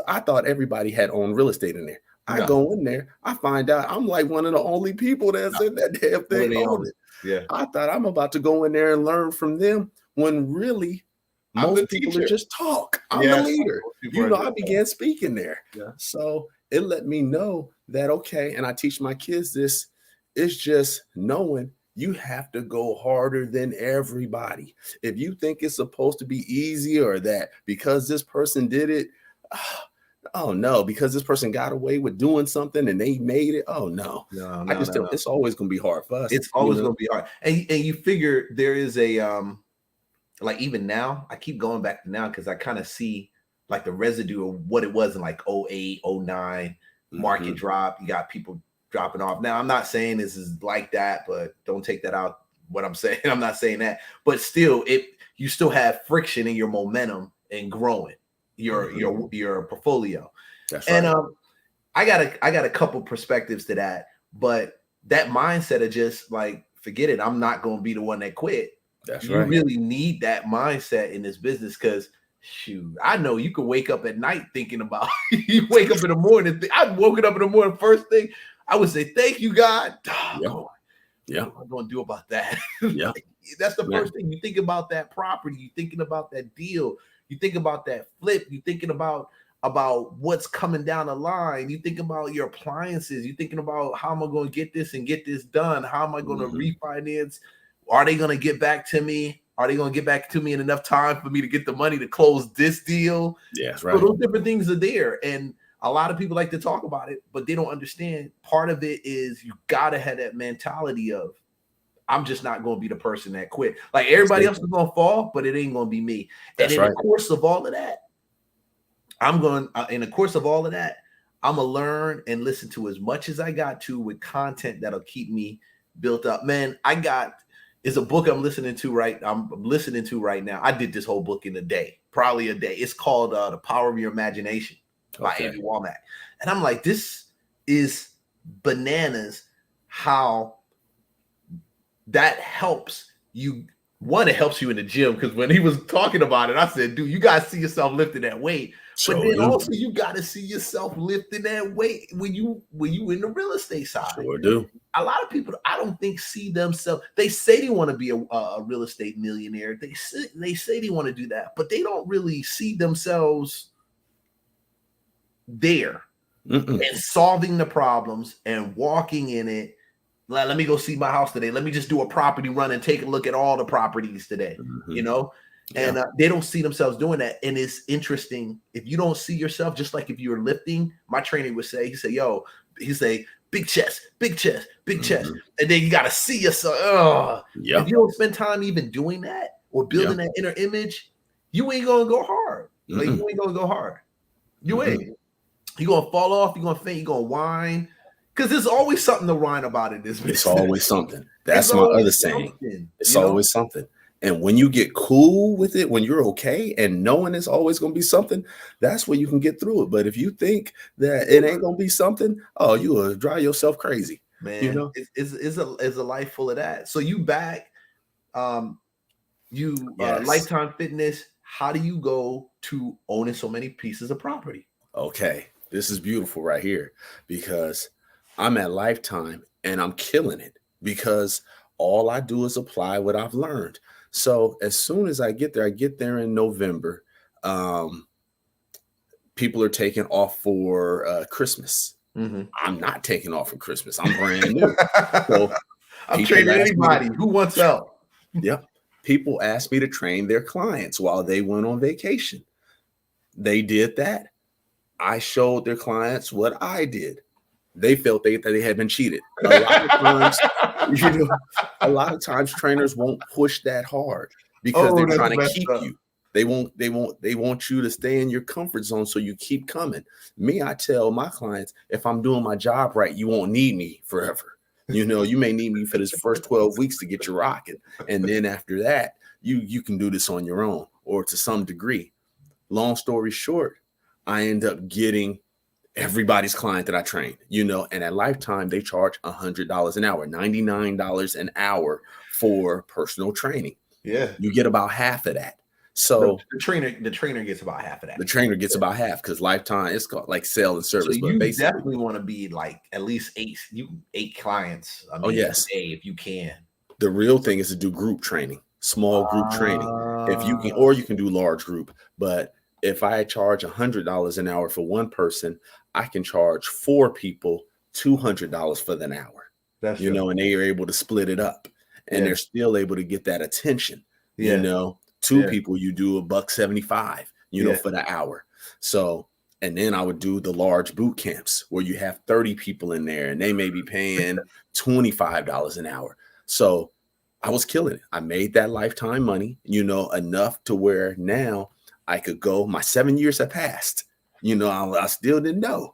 I thought everybody had owned real estate in there. I go in there, I find out I'm like one of the only people that's in that damn thing own it. Yeah. I thought I'm about to go in there and learn from them, when really most people are just talk. I'm the leader. You know, I began speaking there. Yeah. So it let me know that, okay, and I teach my kids this, it's just knowing you have to go harder than everybody. If you think it's supposed to be easy, or that because this person did it, oh no, because this person got away with doing something and they made it. Oh no, I just don't. It's always going to be hard for us. It's always going to be hard. And you figure there is a, like even now, I keep going back to now because I kind of see like the residue of what it was in like 08, 09, market drop. You got people dropping off. Now, I'm not saying this is like that, but don't take that out what I'm saying. I'm not saying that. But still, you still have friction in your momentum and growing your portfolio. That's right. And I got a couple perspectives to that, but that mindset of just like, forget it, I'm not going to be the one that quit. That's you right. really need that mindset in this business, because shoot, I know you could wake up at night thinking about you wake up in the morning. I've woken up in the morning, first thing I would say, thank you, God. Yeah. What am I going to do about that? Yeah. That's the first thing you think about. That property, you thinking about that deal, you think about that flip, you thinking about what's coming down the line, you think about your appliances, you thinking about how am I going to get this and get this done, how am I going to refinance, are they going to get back to me, are they going to get back to me in enough time for me to get the money to close this deal? Yes, right. So those different things are there, and a lot of people like to talk about it, but they don't understand part of it is you got to have that mentality of, I'm just not going to be the person that quit. Like everybody else is going to fall, but it ain't going to be me. And in the course of all of that, I'm going to learn and listen to as much as I got to with content that'll keep me built up. Man, it's a book I'm listening to right now. I did this whole book in a day, probably a day. It's called The Power of Your Imagination by Andy Womack. And I'm like, this is bananas how that helps you. One, it helps you in the gym, because when he was talking about it, I said, dude, you got to see yourself lifting that weight. But then also you got to see yourself lifting that weight when you in the real estate side. Sure do. A lot of people, I don't think, see themselves. They say they want to be a real estate millionaire. They say they want to do that, but they don't really see themselves there and solving the problems and walking in it. Let me go see my house today. Let me just do a property run and take a look at all the properties today, you know? And they don't see themselves doing that. And it's interesting. If you don't see yourself, just like if you were lifting, my trainer would say, he'd say, big chest, big chest, big chest. And then you got to see yourself. If you don't spend time even doing that or building that inner image, you ain't going to go hard. Like, you ain't going to go hard. You ain't. You're going to fall off. You're going to faint. You're going to whine. Because there's always something to whine about in this business. It's always something. That's my other saying. It's always something. And when you get cool with it, when you're okay and knowing it's always going to be something, that's where you can get through it. But if you think that it ain't going to be something, you will drive yourself crazy. Man, you know, it's a life full of that. So you back, Lifetime Fitness. How do you go to owning so many pieces of property? Okay, this is beautiful right here, because I'm at Lifetime and I'm killing it, because all I do is apply what I've learned. So as soon as I get there in November. People are taking off for Christmas. Mm-hmm. I'm not taking off for Christmas. I'm brand new. So I'm training anybody who wants help. Yep. People asked me to train their clients while they went on vacation. They did that. I showed their clients what I did. They felt that they had been cheated. A lot of times trainers won't push that hard because they're trying to keep you. They want you to stay in your comfort zone so you keep coming. Me, I tell my clients, if I'm doing my job right, you won't need me forever. You may need me for this first 12 weeks to get you rocking. And then after that, you can do this on your own or to some degree. Long story short, I end up getting everybody's client that I train, and at Lifetime, they charge $100 an hour, $99 an hour for personal training. Yeah. You get about half of that. So the trainer gets about half of that. The trainer gets about half because Lifetime is called like sale and service. So you definitely want to be like at least eight clients. I mean, yes, a day if you can. The real thing is to do group training, small group training. If you can, or you can do large group. But if I charge $100 an hour for one person, I can charge 4 people $200 for the hour. That's and they are able to split it up, and they're still able to get that attention. 2 people, you do $175, for the hour. So, and then I would do the large boot camps where you have 30 people in there and they may be paying $25 an hour. So I was killing it. I made that Lifetime money, enough to where now I could go. My 7 years have passed. I still didn't know.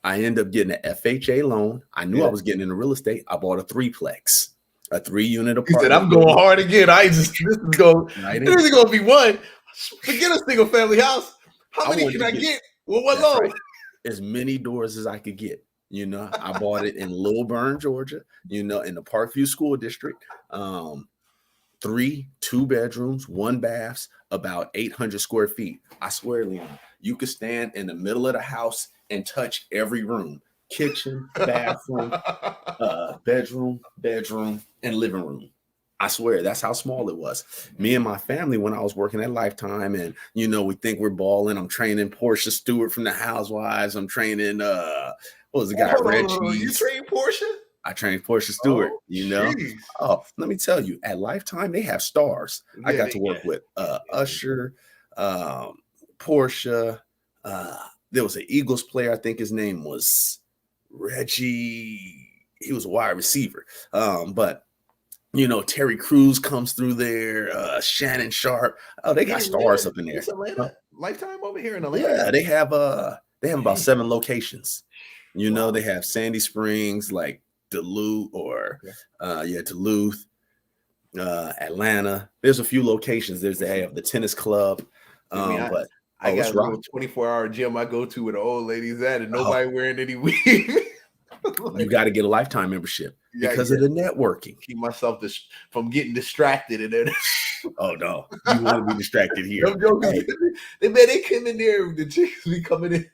I ended up getting an FHA loan. I knew I was getting into real estate. I bought a 3-plex. A 3-unit apartment. He said, "I'm going hard again. This is going to be one. Forget a single family house. How many can I get? Well, what loan? Right. As many doors as I could get. I bought it in Lilburn, Georgia. In the Parkview School District. 3 2-bedrooms, 1 baths, about 800 square feet. I swear, Leon, you could stand in the middle of the house and touch every room. Kitchen, bathroom, bedroom, and living room. I swear, that's how small it was. Me and my family, when I was working at Lifetime, and we think we're balling. I'm training Portia Stewart from the Housewives. I'm training what was the guy? Reggie. You train Portia? I trained Portia Stewart. Let me tell you, at Lifetime they have stars. I got to work with Usher, Portia. There was an Eagles player. I think his name was Reggie. He was a wide receiver. But Terry Crews comes through there, Shannon Sharp. Oh, they got stars up in there. Lifetime over here in Atlanta. Yeah, they have about 7 locations. They have Sandy Springs, like Duluth Duluth, Atlanta. There's a few locations. They have the tennis club. But I got a little 24-hour gym I go to where the old ladies at, and nobody wearing any weave. You got to get a Lifetime membership because of the networking. Keep myself from getting distracted. And then oh no, you want to be distracted here? They came in there. The chicks be coming in.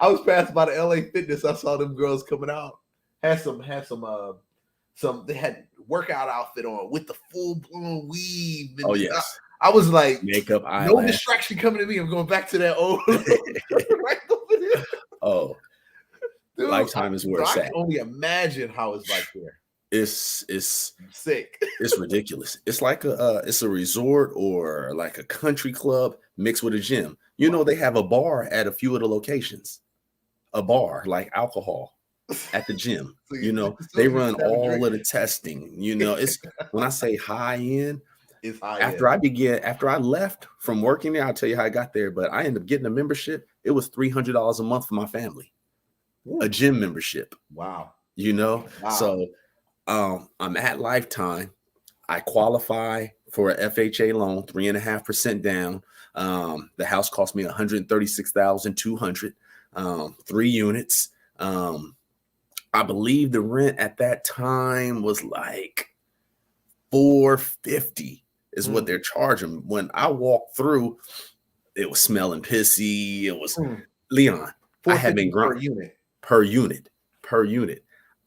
I was passed by the LA Fitness. I saw them girls coming out. Had some. They had workout outfit on with the full blown weave. Oh yes. I was like, makeup, no distraction coming to me. I'm going back to that old right over there. Oh. Dude, Lifetime is where it's at. I can only imagine how it's like there. It's sick. It's ridiculous. It's like it's a resort or like a country club mixed with a gym. They have a bar at a few of the locations. A bar, like alcohol at the gym. They run all of the testing. It's when I say high end, it's high after end. After I left from working there, I'll tell you how I got there. But I ended up getting a membership. It was $300 a month for my family. A gym membership. Wow. Wow. So I'm at Lifetime. I qualify for a FHA loan, 3.5% down. The house cost me $136,200, 3 units. I believe the rent at that time was like $450 is what they're charging. When I walked through, it was smelling pissy. It was Leon. I had been grinding per unit.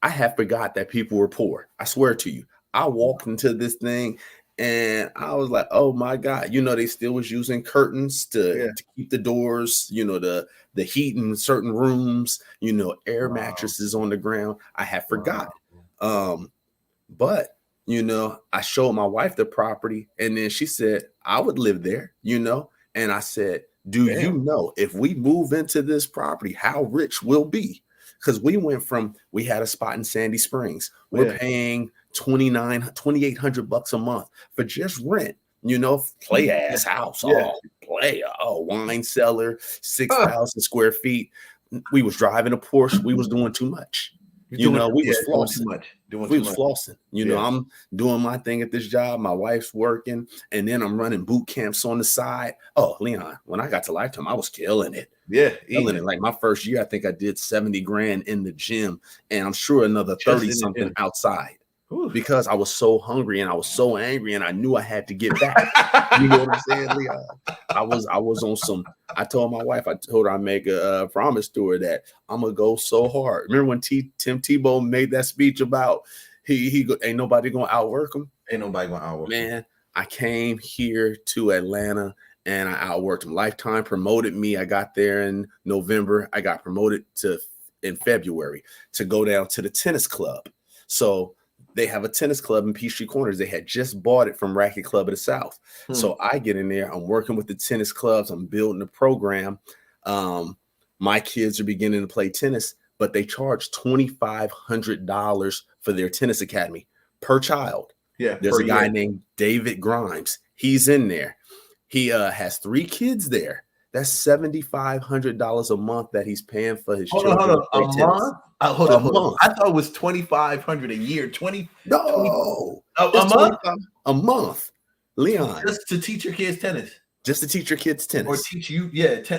I had forgot that people were poor. I swear to you, I walked into this thing and I was like, oh my God, they still was using curtains to keep the doors, the heat in certain rooms, air mattresses on the ground. I had forgot. But I showed my wife the property and then she said, I would live there, and I said, do you know if we move into this property, how rich we'll be? Because we had a spot in Sandy Springs. We're paying $2,800 a month for just rent, play ass house. Wine cellar, 6,000 square feet. We was driving a Porsche. We was doing too much. We was flossing. We was flossing. I'm doing my thing at this job. My wife's working, and then I'm running boot camps on the side. Oh, Leon, when I got to Lifetime, I was killing it. Yeah, killing it. Like my first year, I think I did 70 grand in the gym, and I'm sure another 30 something outside. Ooh. Because I was so hungry and I was so angry, and I knew I had to get back. You know what I'm saying, Leon? I was on some. I told my wife, I told her I make a promise to her that I'm gonna go so hard. Remember when Tim Tebow made that speech about ain't nobody gonna outwork him? Ain't nobody gonna outwork him. Man, I came here to Atlanta and I outworked him. Lifetime promoted me. I got there in November. I got promoted in February to go down to the tennis club. So they have a tennis club in Peachtree Corners. They had just bought it from Racket Club of the South. So I get in there. I'm working with the tennis clubs. I'm building a program. My kids are beginning to play tennis, but they charge $2,500 for their tennis academy per child. Yeah, there's a guy named David Grimes. He's in there. He has 3 kids there. That's $7,500 a month that he's paying for his children. Hold on. A month? Hold on. I thought it was $2,500 a year. A month. Leon, just to teach your kids tennis. Just to teach your kids tennis, or teach you,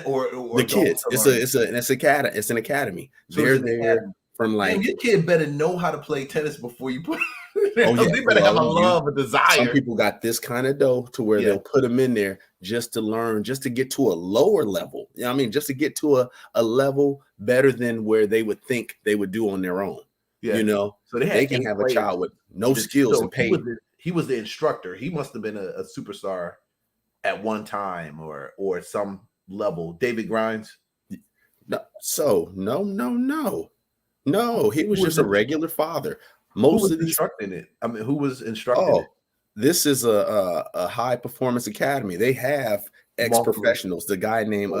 or the kids. It's an academy. So they're there from like. Your kid better know how to play tennis before you put. They better have a love, a desire. Some people got this kind of dough to where they'll put them in there just to learn, just to get to a lower level. You know what I mean? Just to get to a level better than where they would think they would do on their own. Yeah. So they can have a child with no skills and pay. He was the instructor. He must have been a superstar at one time or some level. David Grimes. No. He was just a regular father. Most of instructing it. I mean, who was instructing it? This is a high performance academy. They have ex-professionals. The guy named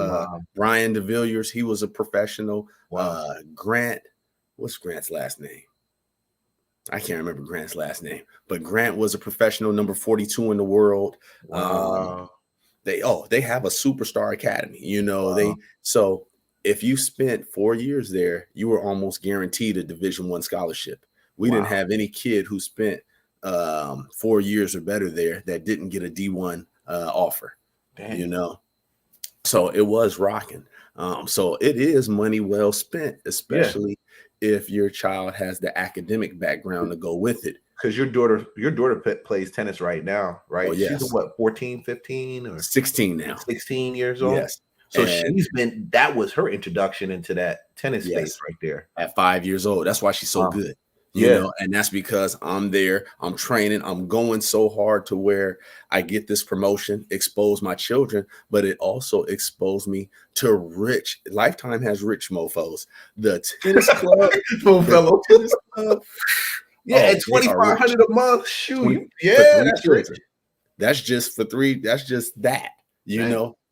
Brian DeVilliers, he was a professional. Wow. Grant, what's Grant's last name? I can't remember Grant's last name, but Grant was a professional, number 42 in the world. Wow. They have a superstar academy. So if you spent 4 years there, you were almost guaranteed a Division I scholarship. We didn't have any kid who spent 4 years or better there that didn't get a D1 offer. Dang. So it was rocking. So it is money well spent, especially if your child has the academic background to go with it. Because your daughter plays tennis right now, right? Oh, yes. She's what, 14, 15 or 16 now. 16 years old. Yes. So that was her introduction into that tennis space right there. At 5 years old. That's why she's so good. And that's because I'm there, I'm training, I'm going so hard to where I get this promotion, expose my children, but it also exposed me to rich. Lifetime has rich mofos. The tennis club, tennis club. At $2,500 a month. Shoot, that's just for 3. That's just that.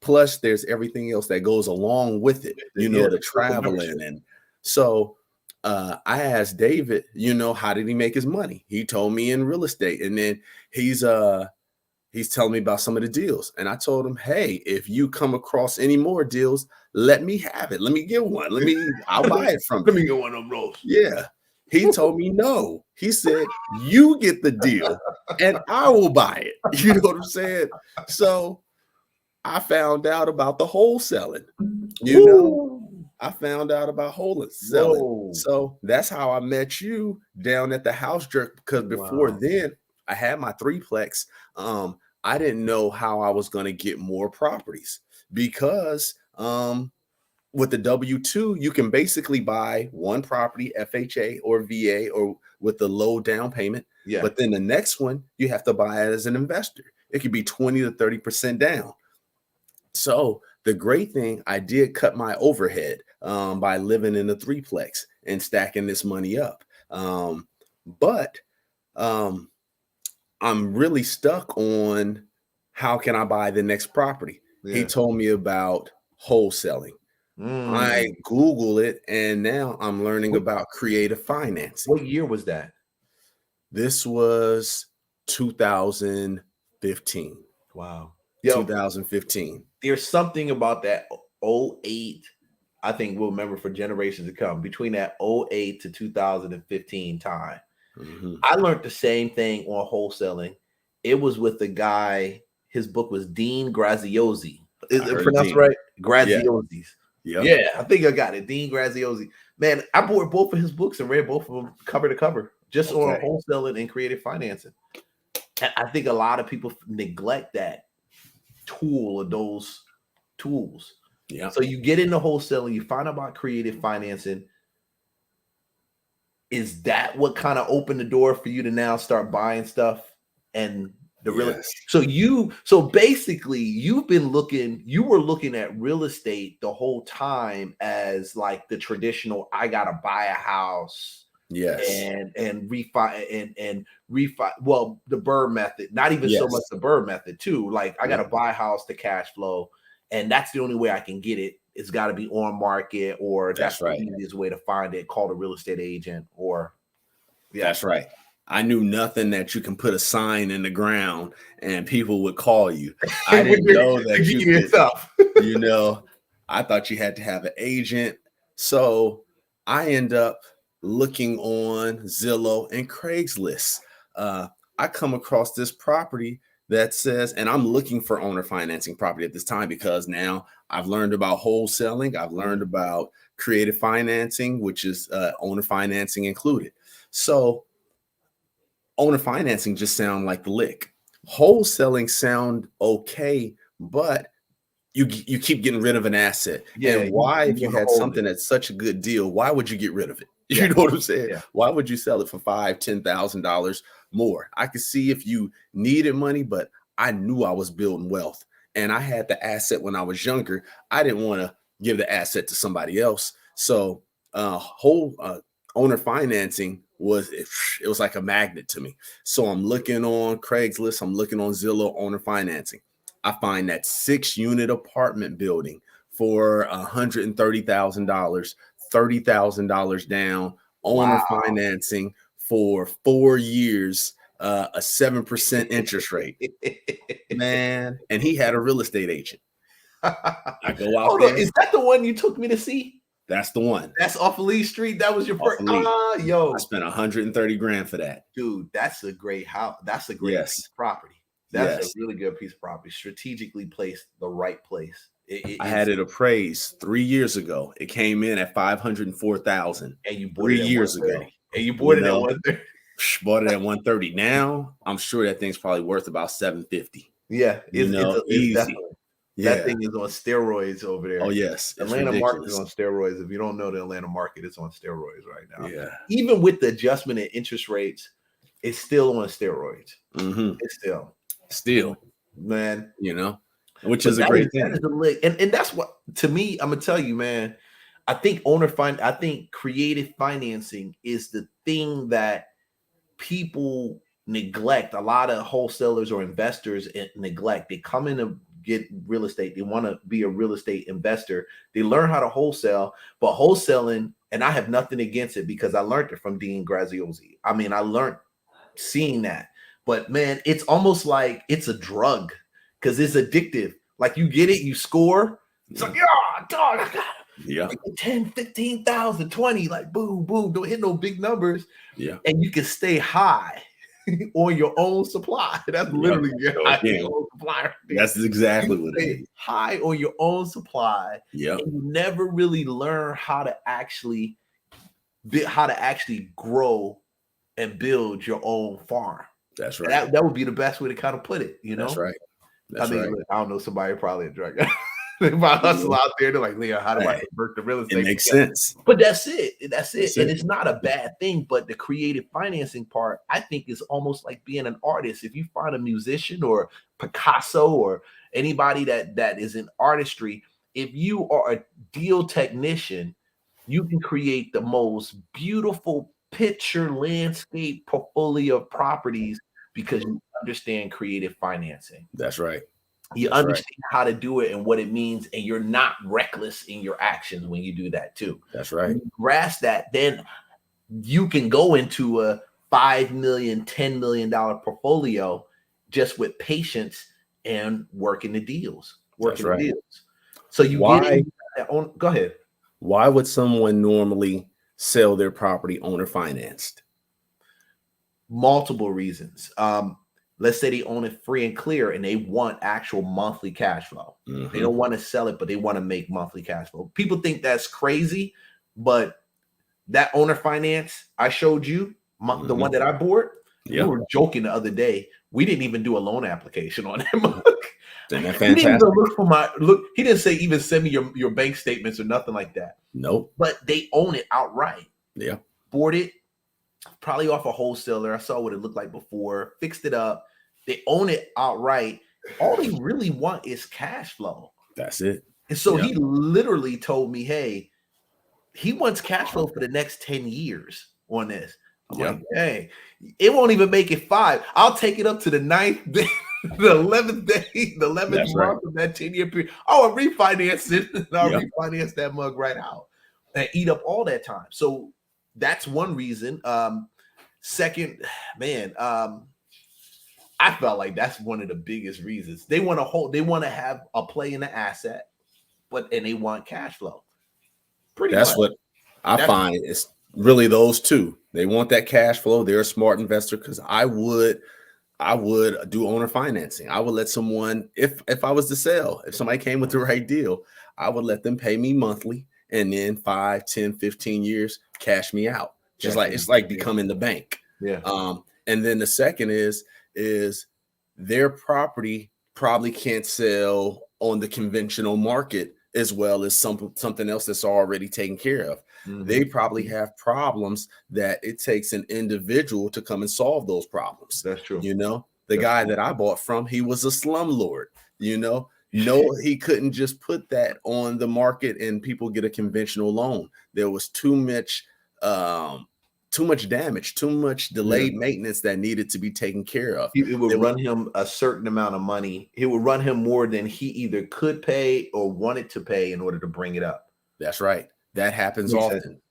Plus there's everything else that goes along with it. The traveling, and so. I asked David, how did he make his money? He told me in real estate, and then he's telling me about some of the deals. And I told him, hey, if you come across any more deals, let me have it. Let me get one. I'll buy it from you. Let me get one of them rolls. Yeah. He told me no. He said, you get the deal and I will buy it. You know what I'm saying? So I found out about the wholesaling, I found out about wholesaling. Whoa. So that's how I met you down at the house jerk, because before then I had my 3-plex. I didn't know how I was going to get more properties because with the W-2, you can basically buy one property, FHA or VA, or with the low down payment. Yeah. But then the next one, you have to buy it as an investor. It could be 20 to 30% down. So the great thing, I did cut my overhead by living in a threeplex and stacking this money up. But I'm really stuck on how can I buy the next property? He told me about wholesaling. I Google it, and now I'm learning about creative financing. What year was that? This was 2015. Wow. 2015. There's something about that 08, I think we'll remember for generations to come, between that 08 to 2015 time. I learned the same thing on wholesaling. It was with the guy, his book was Dean Graziosi. Is it pronounced right? Graziosi's. Yeah, I think I got it. Dean Graziosi. Man, I bought both of his books and read both of them cover to cover, just on wholesaling and creative financing. And I think a lot of people neglect that tool or those tools. Yeah. So you get into wholesaling, you find out about creative financing. Is that what kind of opened the door for you to now start buying stuff and the real? So basically you were looking at real estate the whole time as like the traditional, I gotta buy a house. And refi. Well, the Burr method, not even so much the Burr method too. Like I got to buy a house to cash flow, and that's the only way I can get it. It's got to be on market, or that's the easiest way to find it. Call a real estate agent, or that's right. I knew nothing that you can put a sign in the ground and people would call you. I didn't know that you could, you know, I thought you had to have an agent. So I end up looking on Zillow and Craigslist. I come across this property that says, and I'm looking for owner financing property at this time because now I've learned about wholesaling. I've learned about creative financing, which is owner financing included. So owner financing just sound like the lick. Wholesaling sound okay, but you keep getting rid of an asset. And why, if you had something that's such a good deal, why would you get rid of it? You know what I'm saying? Why would you sell it for $5,000-$10,000 more? I could see if you needed money, but I knew I was building wealth and I had the asset when I was younger. I didn't want to give the asset to somebody else. So owner financing was like a magnet to me. So I'm looking on Craigslist, I'm looking on Zillow, owner financing. I find that 6-unit apartment building for $130,000, $30,000 down, owner financing for 4 years, a 7% interest rate. Man, and he had a real estate agent. I go out there. Is that the one you took me to see? That's the one. That's off of Lee Street. That was your first. Yo, I spent $130,000 for that. Dude, that's a great house. That's a great piece of property. That's a really good piece of property. Strategically placed, the right place. I had it appraised 3 years ago. It came in at $504,000. And you bought 3 years ago. And you bought it at 130. Bought it at 130. Now I'm sure that thing's probably worth about $750. Yeah, it's easy. Definitely. That thing is on steroids over there. Oh yes, Atlanta market is on steroids. If you don't know the Atlanta market, it's on steroids right now. Yeah, even with the adjustment in interest rates, it's still on steroids. It's still, man. You know, which is a great thing. That is and that's what, to me, I'm gonna tell you, man. I think I think creative financing is the thing that people neglect. A lot of wholesalers or investors neglect. They come in to get real estate. They want to be a real estate investor. They learn how to wholesale, but wholesaling, and I have nothing against it because I learned it from Dean Graziosi. I mean, I learned seeing that, but man, it's almost like it's a drug because it's addictive. Like you get it, you score. It's like, yeah, dog, I got it. Yeah. 10, 15,000, 20, like boom, boom. Don't hit no big numbers. Yeah. And you can stay high on your own supply. That's literally your own supply. That's exactly what it is. High on your own supply. Yeah. You never really learn how to actually grow and build your own farm. That's right. That would be the best way to kind of put it, you know? That's right. That's I mean, I don't know, somebody probably a drug. My hustle out there. They're like, Leon, how do I convert the real estate? It makes sense. But that's it. That's it. And it's not a bad thing. But the creative financing part, I think, is almost like being an artist. If you find a musician or Picasso or anybody that is in artistry, if you are a deal technician, you can create the most beautiful picture landscape portfolio of properties because you understand creative financing. That's right. You understand how to do it and what it means, and you're not reckless in your actions when you do that too. That's right. When you grasp that, then you can go into a $5 million, $10 million portfolio just with patience and working the deals. So you get into that own. Go ahead. Why would someone normally sell their property owner financed? Multiple reasons. Let's say they own it free and clear and they want actual monthly cash flow. They don't want to sell it, but they want to make monthly cash flow. People think that's crazy, but that owner finance I showed you, the one that I bought, we were joking the other day. We didn't even do a loan application on him. Isn't that fantastic? He didn't even look for my look. He didn't say even send me your bank statements or nothing like that. Nope. But they own it outright. Yeah. Bought it probably off a wholesaler. I saw what it looked like before, fixed it up. They own it outright. All they really want is cash flow. That's it. And so he literally told me, hey, he wants cash flow for the next 10 years on this. I'm like, hey, it won't even make it 5. I'll take it up to the 9th day, the 11th day, the 11th month of that 10-year period. I'll refinance it. And I'll refinance that mug right out and eat up all that time. So that's one reason. Second, man, I felt like that's one of the biggest reasons. They want to have a play in the asset, and they want cash flow. That's what I find is really those two. They want that cash flow. They're a smart investor because I would do owner financing. I would let someone, if I was to sell, if somebody came with the right deal, I would let them pay me monthly and then 5, 10, 15 years, cash me out. It's like becoming the bank. Yeah. And then the second is their property probably can't sell on the conventional market as well as something else that's already taken care of. They probably have problems that it takes an individual to come and solve those problems. That's true. The guy that I bought from, he was a slumlord, No, he couldn't just put that on the market and people get a conventional loan. There was too much damage, too much delayed maintenance that needed to be taken care of. It would run him a certain amount of money. It would run him more than he either could pay or wanted to pay in order to bring it up. That's right. That happens often,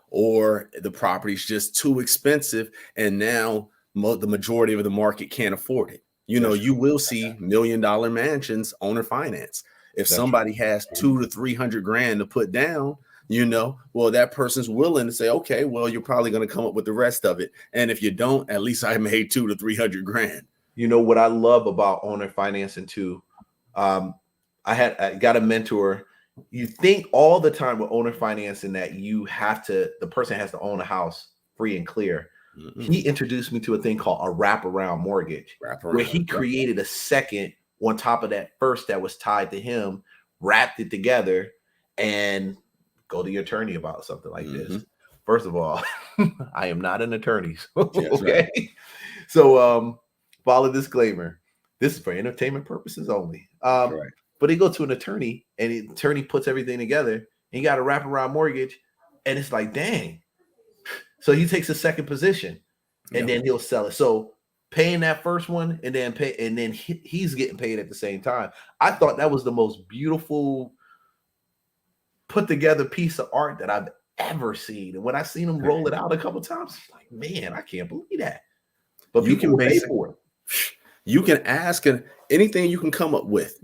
or the property's just too expensive and now the majority of the market can't afford it. You will see $1 million mansions owner finance. If somebody has $200 to $300 grand to put down, well, that person's willing to say, okay, well, you're probably going to come up with the rest of it. And if you don't, at least I made $200 to $300 grand. What I love about owner financing too. I got a mentor. You think all the time with owner financing that the person has to own a house free and clear. He introduced me to a thing called a wraparound mortgage, where he created a second on top of that first that was tied to him, wrapped it together, and go to your attorney about something like this. First of all, I am not an attorney. Okay. Right. So follow disclaimer. This is for entertainment purposes only. Right. But they go to an attorney and the attorney puts everything together and you got a wraparound mortgage. And it's like, dang. So he takes a second position and then he'll sell it. So paying that first one and then he's getting paid at the same time. I thought that was the most beautiful put together piece of art that I've ever seen. And when I seen him roll it out a couple times, I'm like, man, I can't believe that. But you can pay for it. You can ask and anything you can come up with.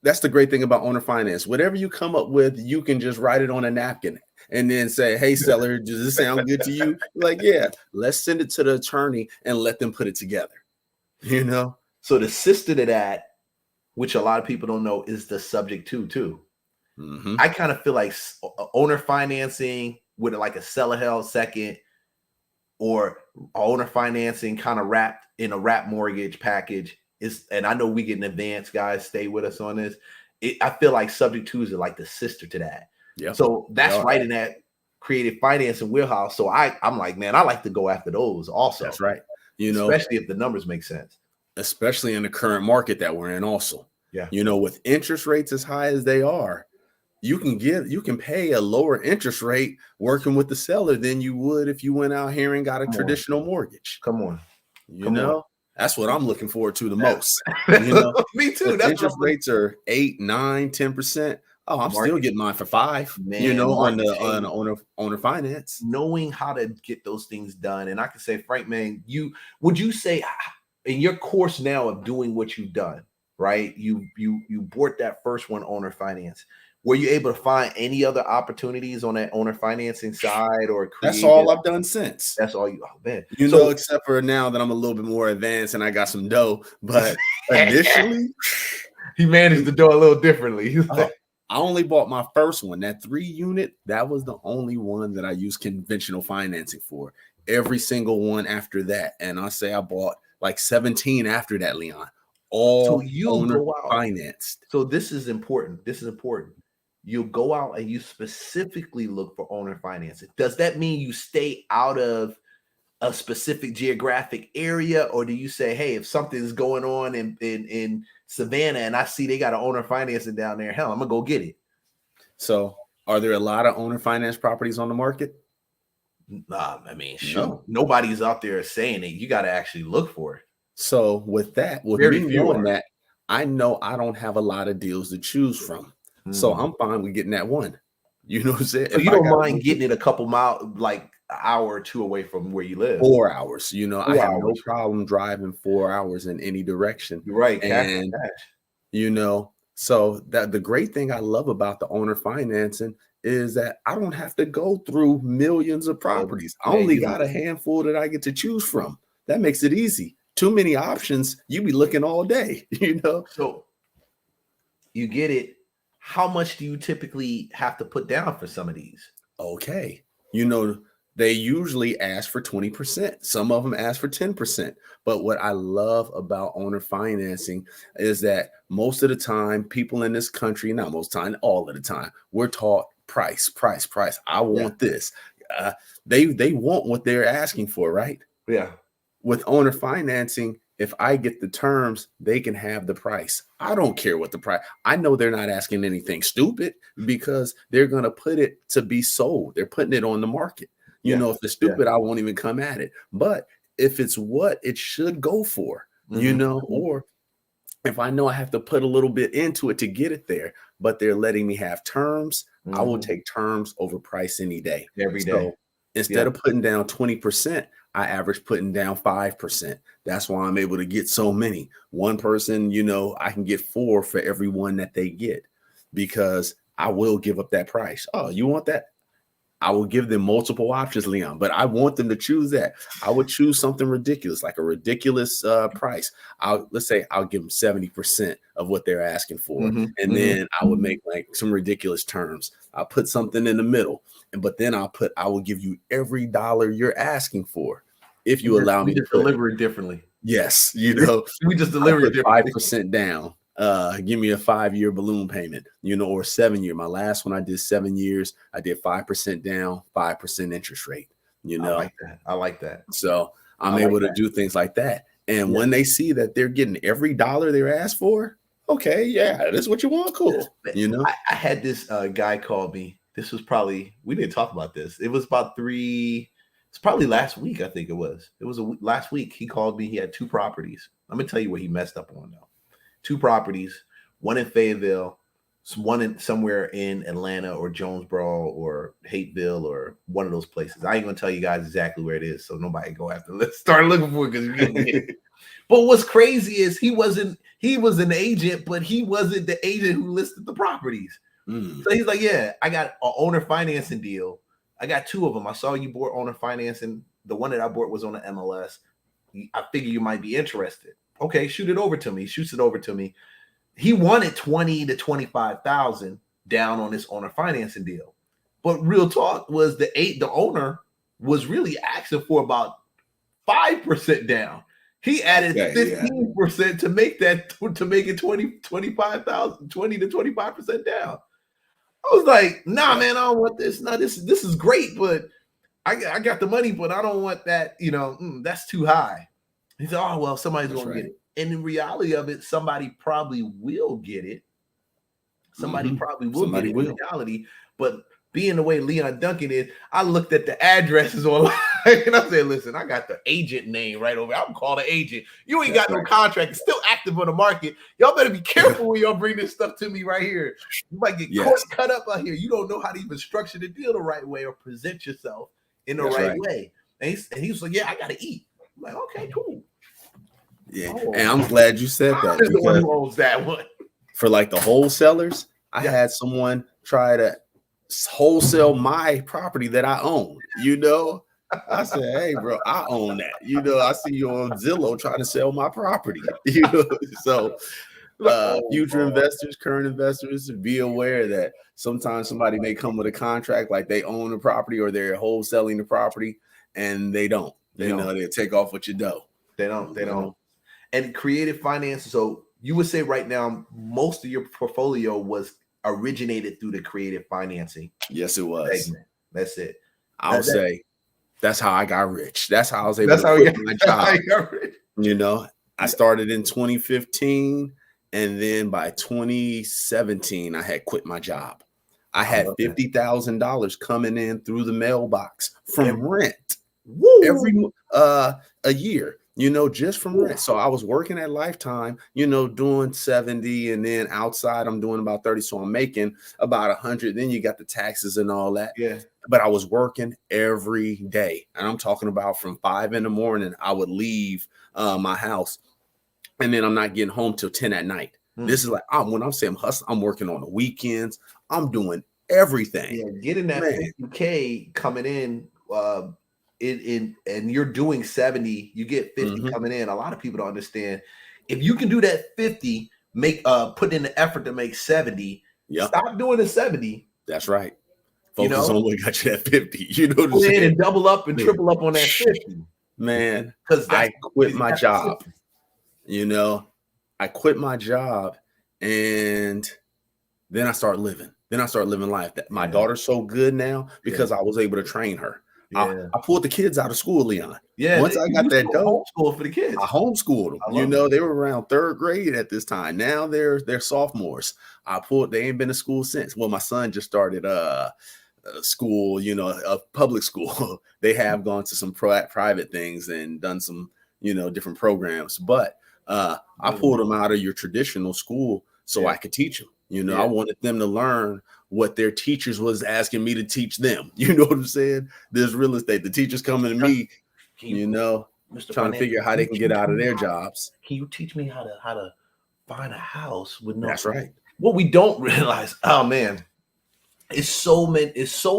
That's the great thing about owner finance. Whatever you come up with, you can just write it on a napkin and then say, hey, seller, does this sound good to you? Like, yeah, let's send it to the attorney and let them put it together. So the sister to that, which a lot of people don't know, is the subject too. I kind of feel like owner financing with like a seller held second or owner financing kind of wrapped in a wrap mortgage package is, and I know we get an advance, guys, stay with us on this. I feel like subject twos are like the sister to that. Yeah. So that's right in that creative financing wheelhouse. So I'm like, man, I like to go after those also. That's right. Especially if the numbers make sense. Especially in the current market that we're in also. Yeah. With interest rates as high as they are, you can pay a lower interest rate working with the seller than you would if you went out here and got a traditional mortgage. Come on. That's what I'm looking forward to the most. Me too. That's interest rates are 8, 9, 10%. Oh, I'm still getting mine for 5. On the owner finance. Knowing how to get those things done. And I can say, Frank, man, would you say in your course now of doing what you've done, right? You bought that first one, owner finance. Were you able to find any other opportunities on that owner financing side or create? That's all I've done since. That's all you, man. Except for now that I'm a little bit more advanced and I got some dough. But initially, he managed the dough a little differently. I only bought my first one, that 3-unit. That was the only one that I used conventional financing for. Every single one after that. And I say I bought like 17 after that, Leon. All owner financed. So this is important. You go out and you specifically look for owner financing. Does that mean you stay out of a specific geographic area, or do you say, hey, if something's going on in Savannah and I see they got an owner financing down there, hell, I'm gonna go get it? So are there a lot of owner finance properties on the market? Nah, I mean, sure. Nobody's out there saying it. You got to actually look for it. So with me knowing that, I know I don't have a lot of deals to choose from. So I'm fine with getting that one. You know what I'm saying? So you don't mind getting it a couple miles, like an hour or two away from where you live. 4 hours. I have no problem driving 4 hours in any direction. You're right. And so that the great thing I love about the owner financing is that I don't have to go through millions of properties. I only got a handful that I get to choose from. That makes it easy. Too many options, you be looking all day, So you get it. How much do you typically have to put down for some of these? Okay. They usually ask for 20%. Some of them ask for 10%. But what I love about owner financing is that most of the time, people in this country, not most time, all of the time, we're taught price. I want this. They want what they're asking for, right? Yeah. With owner financing, if I get the terms, they can have the price. I don't care what the price. I know they're not asking anything stupid because they're going to put it to be sold. They're putting it on the market. If it's stupid, I won't even come at it. But if it's what it should go for, or if I know I have to put a little bit into it to get it there, but they're letting me have terms, I will take terms over price any day. Every day. So instead of putting down 20%, I average putting down 5%. That's why I'm able to get so many. One person, I can get 4 for every one that they get because I will give up that price. Oh, you want that? I will give them multiple options, Leon, but I want them to choose that. I would choose something ridiculous, like a ridiculous price. Let's say I'll give them 70% of what they're asking for. And then I would make like some ridiculous terms. I'll put something in the middle, but then I will give you every dollar you're asking for. If you allow me to deliver it differently. Yes. We just deliver it differently. 5% down. Give me a 5-year balloon payment, or 7-year. My last one I did 7 years. I did 5% down, 5% interest rate. I like that. So I'm able to do things like that. And when they see that they're getting every dollar they're asked for, okay, yeah, that's what you want. Cool. I had this guy call me. This was probably, we didn't talk about this. It was about it's probably last week. I think it was last week. He called me. He had 2 properties. I'm going to tell you what he messed up on though. 2 properties, one in Fayetteville, one somewhere in Atlanta or Jonesboro or Hateville or one of those places. I ain't gonna tell you guys exactly where it is, so nobody go have to start looking for it because you're gonna get it. But what's crazy is he was an agent, but he wasn't the agent who listed the properties. So he's like, yeah, I got an owner financing deal. I got 2 of them. I saw you bought owner financing. The one that I bought was on the MLS. I figure you might be interested. Okay, shoot it over to me. Shoots it over to me. He wanted 20 to 25,000 down on this owner financing deal. But real talk was the owner was really asking for about 5% down. He added Okay, 15% to make it 20 to 25% down. I was like, nah, man, I don't want this. No, this is great, but I got the money, but I don't want that. That's too high. He said, oh well, somebody's That's gonna right. get it. And in reality of it, somebody probably will get it. Somebody probably will get it in reality, but being the way Leon Duncan is, I looked at the addresses online and I said, listen, I got the agent name right over. I'm call the agent. You ain't got no contract. It's still active on the market. Y'all better be careful when y'all bring this stuff to me right here. You might get cut up out here. You don't know how to even structure the deal the right way or present yourself in the right way. And he was like, yeah, I got to eat. I'm like, okay, cool. Yeah, and I'm glad you said that. Because the one who owns that one. For like the wholesalers, I had someone try to wholesale my property that I own. I said, hey, bro, I own that. I see you on Zillow trying to sell my property. So future investors, current investors, be aware that sometimes somebody may come with a contract like they own the property or they're wholesaling the property, and they don't. They take off what you do. They don't. And creative finance. So you would say right now, most of your portfolio was originated through the creative financing. Yes, it was. Segment. That's it. I'll say that's how I got rich. That's how I was able to quit my job. I started in 2015, and then by 2017, I had quit my job. I had $50,000 coming in through the mailbox from rent every a year. Just from rent. So I was working at Lifetime, doing 70, and then outside I'm doing about 30. So I'm making about 100. Then you got the taxes and all that. Yeah. But I was working every day. And I'm talking about from 5 a.m, I would leave my house, and then I'm not getting home till 10 at night. This is like, when I'm saying hustle, I'm working on the weekends. I'm doing everything. Yeah, getting that 50K coming in, and you're doing 70, you get 50 coming in. A lot of people don't understand. If you can do that 50, put in the effort to make 70. Stop doing the 70. That's right. Focus on what got you that 50. You know what I'm saying? And double up and triple up on that 50. Man, because I quit my job. I quit my job, and then I start living. Life. My daughter's so good now because I was able to train her. I pulled the kids out of school, Leon. Yeah. Once I got that dough, homeschool for the kids. I homeschooled them. They were around 3rd grade at this time. Now they're sophomores. They ain't been to school since. Well, my son just started school, a public school. They have gone to some private things and done some, different programs. But I pulled them out of your traditional school so I could teach them. I wanted them to learn what their teachers was asking me to teach them. You know what I'm saying? There's real estate. The teachers coming to me, trying to figure out how they can get out of their jobs. Can you teach me how to find a house with no? That's right. What we don't realize, oh man, it's so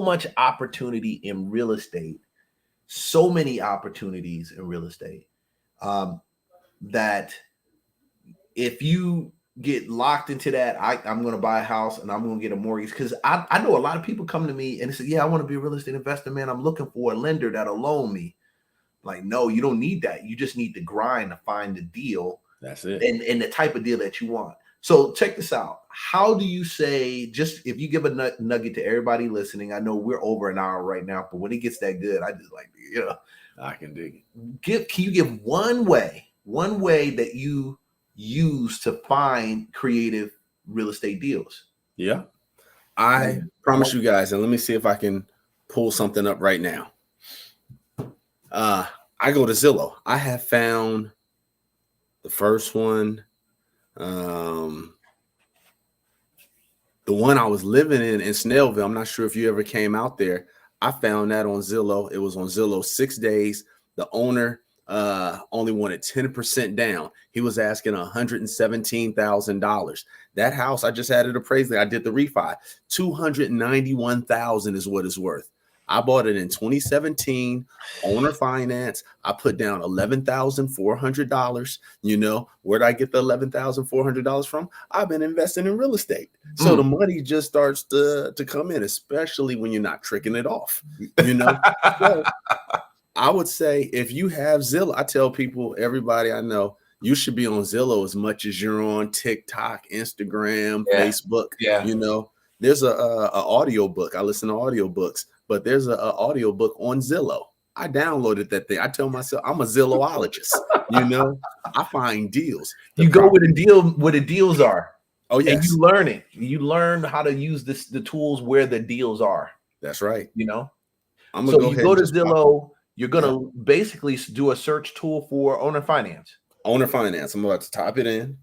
much opportunity in real estate. So many opportunities in real estate that if you get locked into that, I'm going to buy a house and I'm going to get a mortgage, because I know a lot of people come to me and they say, yeah, I want to be a real estate investor, man. I'm looking for a lender that'll loan me. Like, no, you don't need that. You just need to grind to find the deal. That's it. And the type of deal that you want. So check this out. How do you say, just if you give a nugget to everybody listening, I know we're over an hour right now, but when it gets that good, I just like, I can dig it. Can you give one way that you use to find creative real estate deals? Yeah. I promise you guys, and let me see if I can pull something up right now. I go to Zillow. I have found the first one. The one I was living in Snellville. I'm not sure if you ever came out there. I found that on Zillow. It was on Zillow 6 days. The owner only wanted 10% down. He was asking $117,000. That house, I just had it appraised. I did the refi. $291,000 is what it's worth. I bought it in 2017, owner finance. I put down $11,400. Where'd I get the $11,400 from? I've been investing in real estate. So the money just starts to come in, especially when you're not tricking it off. So I would say if you have Zillow, I tell people, everybody I know, you should be on Zillow as much as you're on TikTok, Instagram, Yeah. Facebook. Yeah. You know, there's a audio book. I listen to audiobooks, but there's a audio book on Zillow. I downloaded that thing. I tell myself I'm a Zillowologist. You know, I find deals. You go where the deals are. Oh, yes. And you learn it. You learn how to use the tools where the deals are. That's right. You know, I'm gonna so you go to Zillow. You're gonna basically do a search tool for owner finance. Owner finance. I'm about to type it in.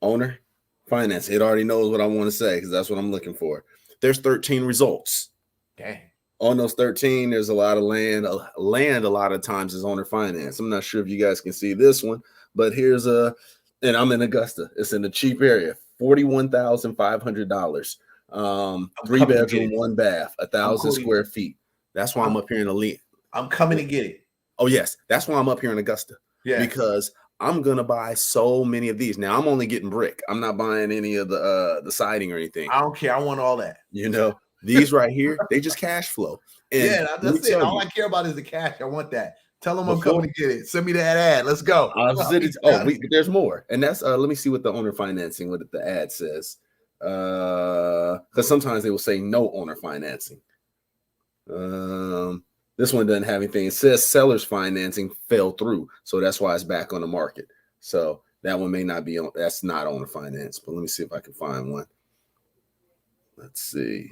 Owner finance. It already knows what I want to say because that's what I'm looking for. There's 13 results. Okay. On those 13, there's a lot of land. Land a lot of times is owner finance. I'm not sure if you guys can see this one, but here's and I'm in Augusta. It's in a cheap area, $41,500. 3 bedroom, 1 bath, 1,000 square feet. That's why I'm up here in Elite. I'm coming to get it. Oh, yes. That's why I'm up here in Augusta. Yeah. Because I'm going to buy so many of these. Now, I'm only getting brick. I'm not buying any of the siding or anything. I don't care. I want all that. You know, these right here, they just cash flow. And yeah, that's it. All I care about is the cash. I want that. Tell them I'm coming to get it. Send me that ad. Let's go. There's more. And that's, let me see what the owner financing, what the ad says. Because sometimes they will say no owner financing. This one doesn't have anything. It says seller's financing fell through, so that's why it's back on the market. So that one may not be on. That's not owner finance. But let me see if I can find one. Let's see.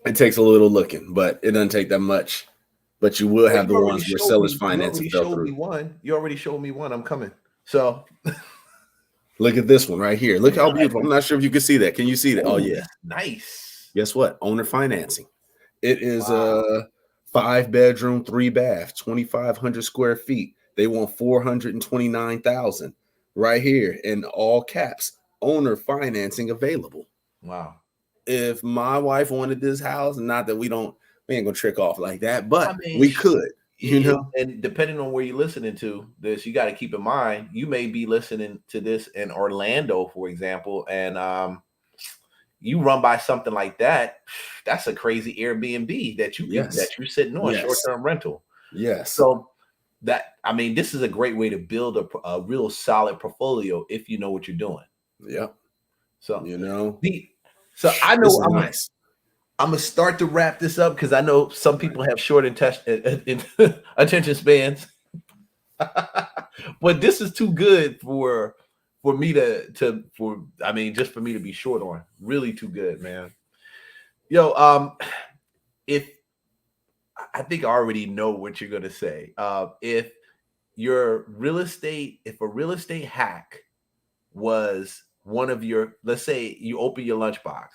It takes a little looking, but it doesn't take that much. But you will have the ones where seller's financing fell through. You already showed me one. I'm coming. So. Look at this one right here. Look how beautiful. I'm not sure if you can see that. Can you see that? Oh, yeah. Nice. Guess what? Owner financing. It is a 5 bedroom, 3 bath, 2,500 square feet. They want $429,000 right here in all caps. Owner financing available. Wow. If my wife wanted this house, not that we ain't gonna trick off like that, but we could. You know, and depending on where you're listening to this, you got to keep in mind you may be listening to this in Orlando, for example, and you run by something like that. That's a crazy Airbnb that you're sitting on, short-term rental. Yes. So this is a great way to build a real solid portfolio if you know what you're doing. Yeah. So I know I'm gonna start to wrap this up because I know some people have short attention spans, but this is too good for me just for me to be short on. Really too good, man. Yo, if I think I already know what you're gonna say. If a real estate hack was one of your, let's say you open your lunchbox.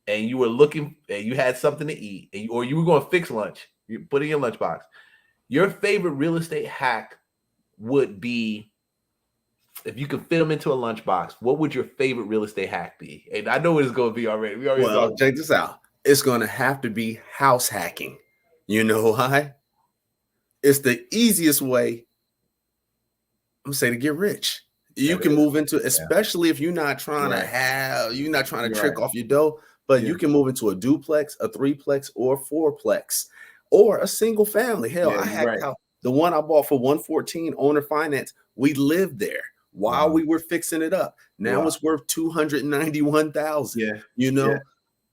And you were looking, and you had something to eat, or you were going to fix lunch. You put it in your lunchbox. Your favorite real estate hack would be, if you could fit them into a lunchbox, what would your favorite real estate hack be? And I know what it's going to be already. Check this out. It's going to have to be house hacking. You know why? It's the easiest way, I'm going to say, to get rich. You can move into, especially if you're not trying to trick off your dough. But you can move into a duplex, a 3-plex, or 4-plex, or a single family. Hell, I hacked out the one I bought for $114 owner finance. We lived there while we were fixing it up. Now it's worth $291,000. Yeah. You know,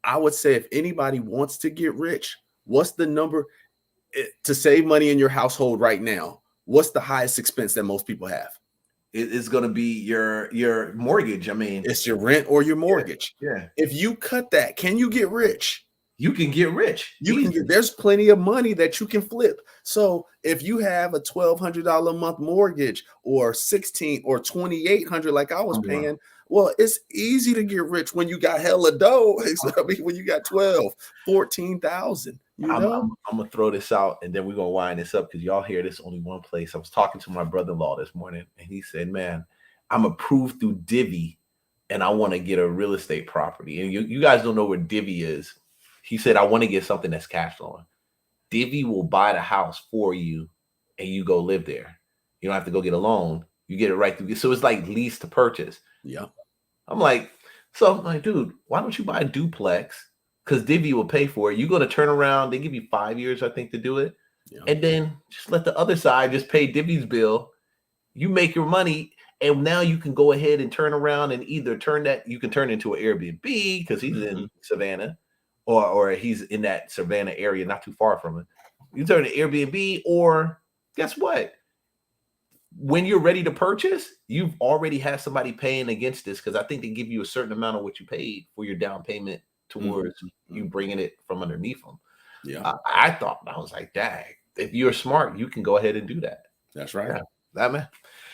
I would say if anybody wants to get rich, what's the number to save money in your household right now? What's the highest expense that most people have? It's going to be your mortgage. I mean, it's your rent or your mortgage. Yeah. If you cut that, can you get rich? You can get rich. There's plenty of money that you can flip. So if you have a $1,200 a month mortgage or $1,600 or $2,800 like I was paying, well, it's easy to get rich when you got hella dough. When you got 12, 14,000. I'm gonna throw this out and then we're gonna wind this up because y'all hear this only one place. I was talking to my brother-in-law this morning and he said, man, I'm approved through Divvy and I want to get a real estate property. And you guys don't know where Divvy is. He said, I want to get something that's cash flowing. Divvy will buy the house for you and you go live there. You don't have to go get a loan. You get it right through. So it's like lease to purchase. Yeah. I'm like, dude, why don't you buy a duplex because Divvy will pay for it. You're going to turn around. They give you 5 years, I think, to do it. Yeah. And then just let the other side just pay Divvy's bill. You make your money. And now you can go ahead and turn around and either turn that, you can turn into an Airbnb because he's in Savannah or he's in that Savannah area, not too far from it. You turn an Airbnb, or guess what? When you're ready to purchase, you've already had somebody paying against this because I think they give you a certain amount of what you paid for your down payment towards you bringing it from underneath them. Yeah. I thought, I was like, dang, if you're smart, you can go ahead and do that. That's right. Yeah, that man.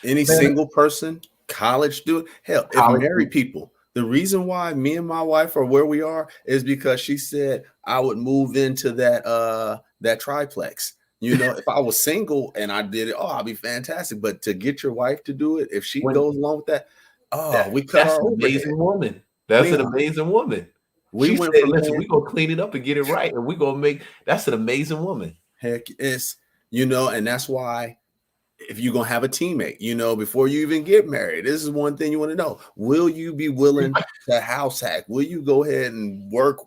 Any single person, college student, hell, if married people. The reason why me and my wife are where we are is because she said I would move into that triplex. You know, if I was single and I did it, I'd be fantastic. But to get your wife to do it, if she goes along with that, we cut our overhead. Amazing woman. That's an amazing woman. She said, listen, we're going to clean it up and get it right. And we're going to make, that's an amazing woman. Heck, it's, and that's why if you're going to have a teammate, before you even get married, this is one thing you want to know. Will you be willing to house hack? Will you go ahead and work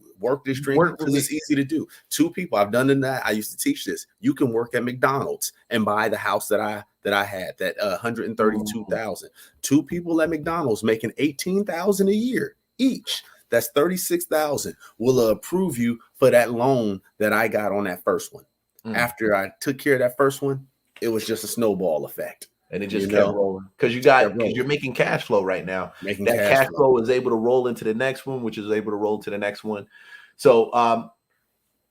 this dream? Because it's easy to do. 2 people, I've done that. I used to teach this. You can work at McDonald's and buy the house that I had, that 132,000. 2 people at McDonald's making 18,000 a year each. That's 36,000 will approve you for that loan that I got on that first one. After I took care of that first one, it was just a snowball effect. And it just kept rolling. Because you're making cash flow right now. That cash flow is able to roll into the next one, which is able to roll to the next one. So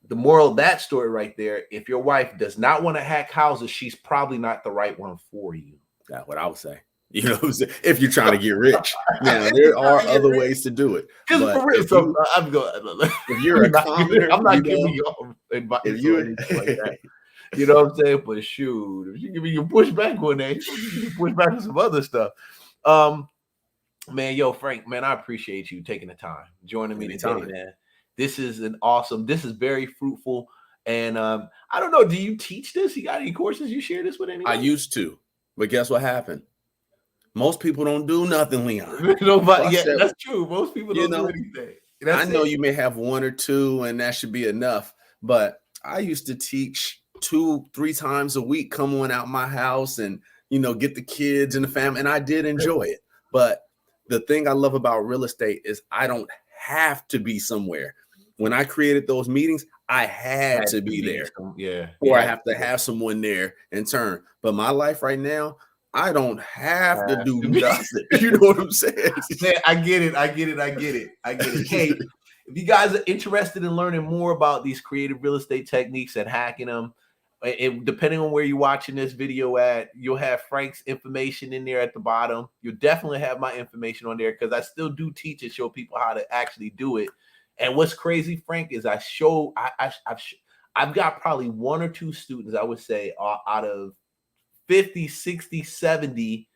the moral of that story right there, if your wife does not want to hack houses, she's probably not the right one for you. That's what I would say. If you're trying to get rich. Now, there are other ways to do it. But if you're a commoner, I'm not giving you advice or anything like that. You know what I'm saying? But shoot, if you give me your pushback on that, you push back on some other stuff. Man, Frank, man, I appreciate you taking the time, joining me today, man. This is very fruitful. And I don't know, do you teach this? You got any courses you share this with anyone? I used to, but guess what happened? Most people don't do nothing, Leon. Nobody, that's true. Most people don't do anything. I know you may have 1 or 2, and that should be enough. But I used to teach 2-3 times a week, come on out my house and, get the kids and the family. And I did enjoy it. But the thing I love about real estate is I don't have to be somewhere. When I created those meetings, I had to be there. Or I have to have someone there in turn. But my life right now, I don't have to do nothing. You know what I'm saying? Man, I get it. Hey, if you guys are interested in learning more about these creative real estate techniques and hacking them, depending on where you're watching this video at, you'll have Frank's information in there at the bottom. You'll definitely have my information on there because I still do teach and show people how to actually do it. And what's crazy, Frank, is I've got probably 1 or 2 students, I would say, out of 50, 60, 70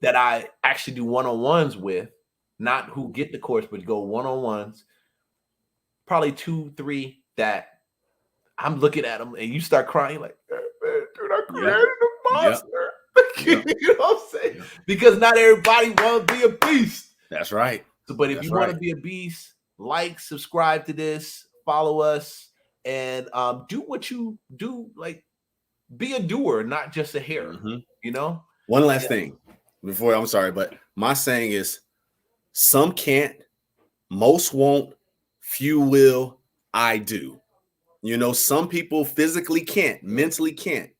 that I actually do one-on-ones with, not who get the course, but go one-on-ones. Probably 2, 3 that I'm looking at them and you start crying like, man, dude, I created a monster. You know what I'm saying? Because not everybody wants to be a beast. That's right. So, but if you want to be a beast, subscribe to this, follow us, and do what you do. Like, be a doer, not just a hearer. One last thing before, I'm sorry, but my saying is some can't, most won't, few will, I do. Some people physically can't, mentally can't.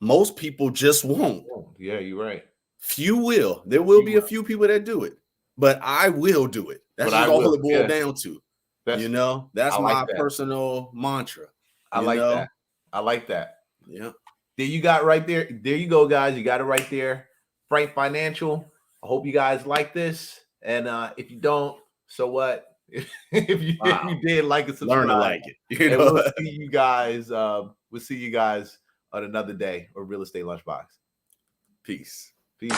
Most people just won't. Yeah, you're right. Few will. There will be a few people that do it, but I will do it. That's all it boils down to. That's my personal mantra. I like that. Yeah. There you got right there. There you go, guys. You got it right there. Frank Financial. I hope you guys like this. And if you don't, so what? if you did, like and subscribe. Learn to like it. And we'll see you guys. We'll see you guys on another day of Real Estate Lunchbox. Peace. Peace.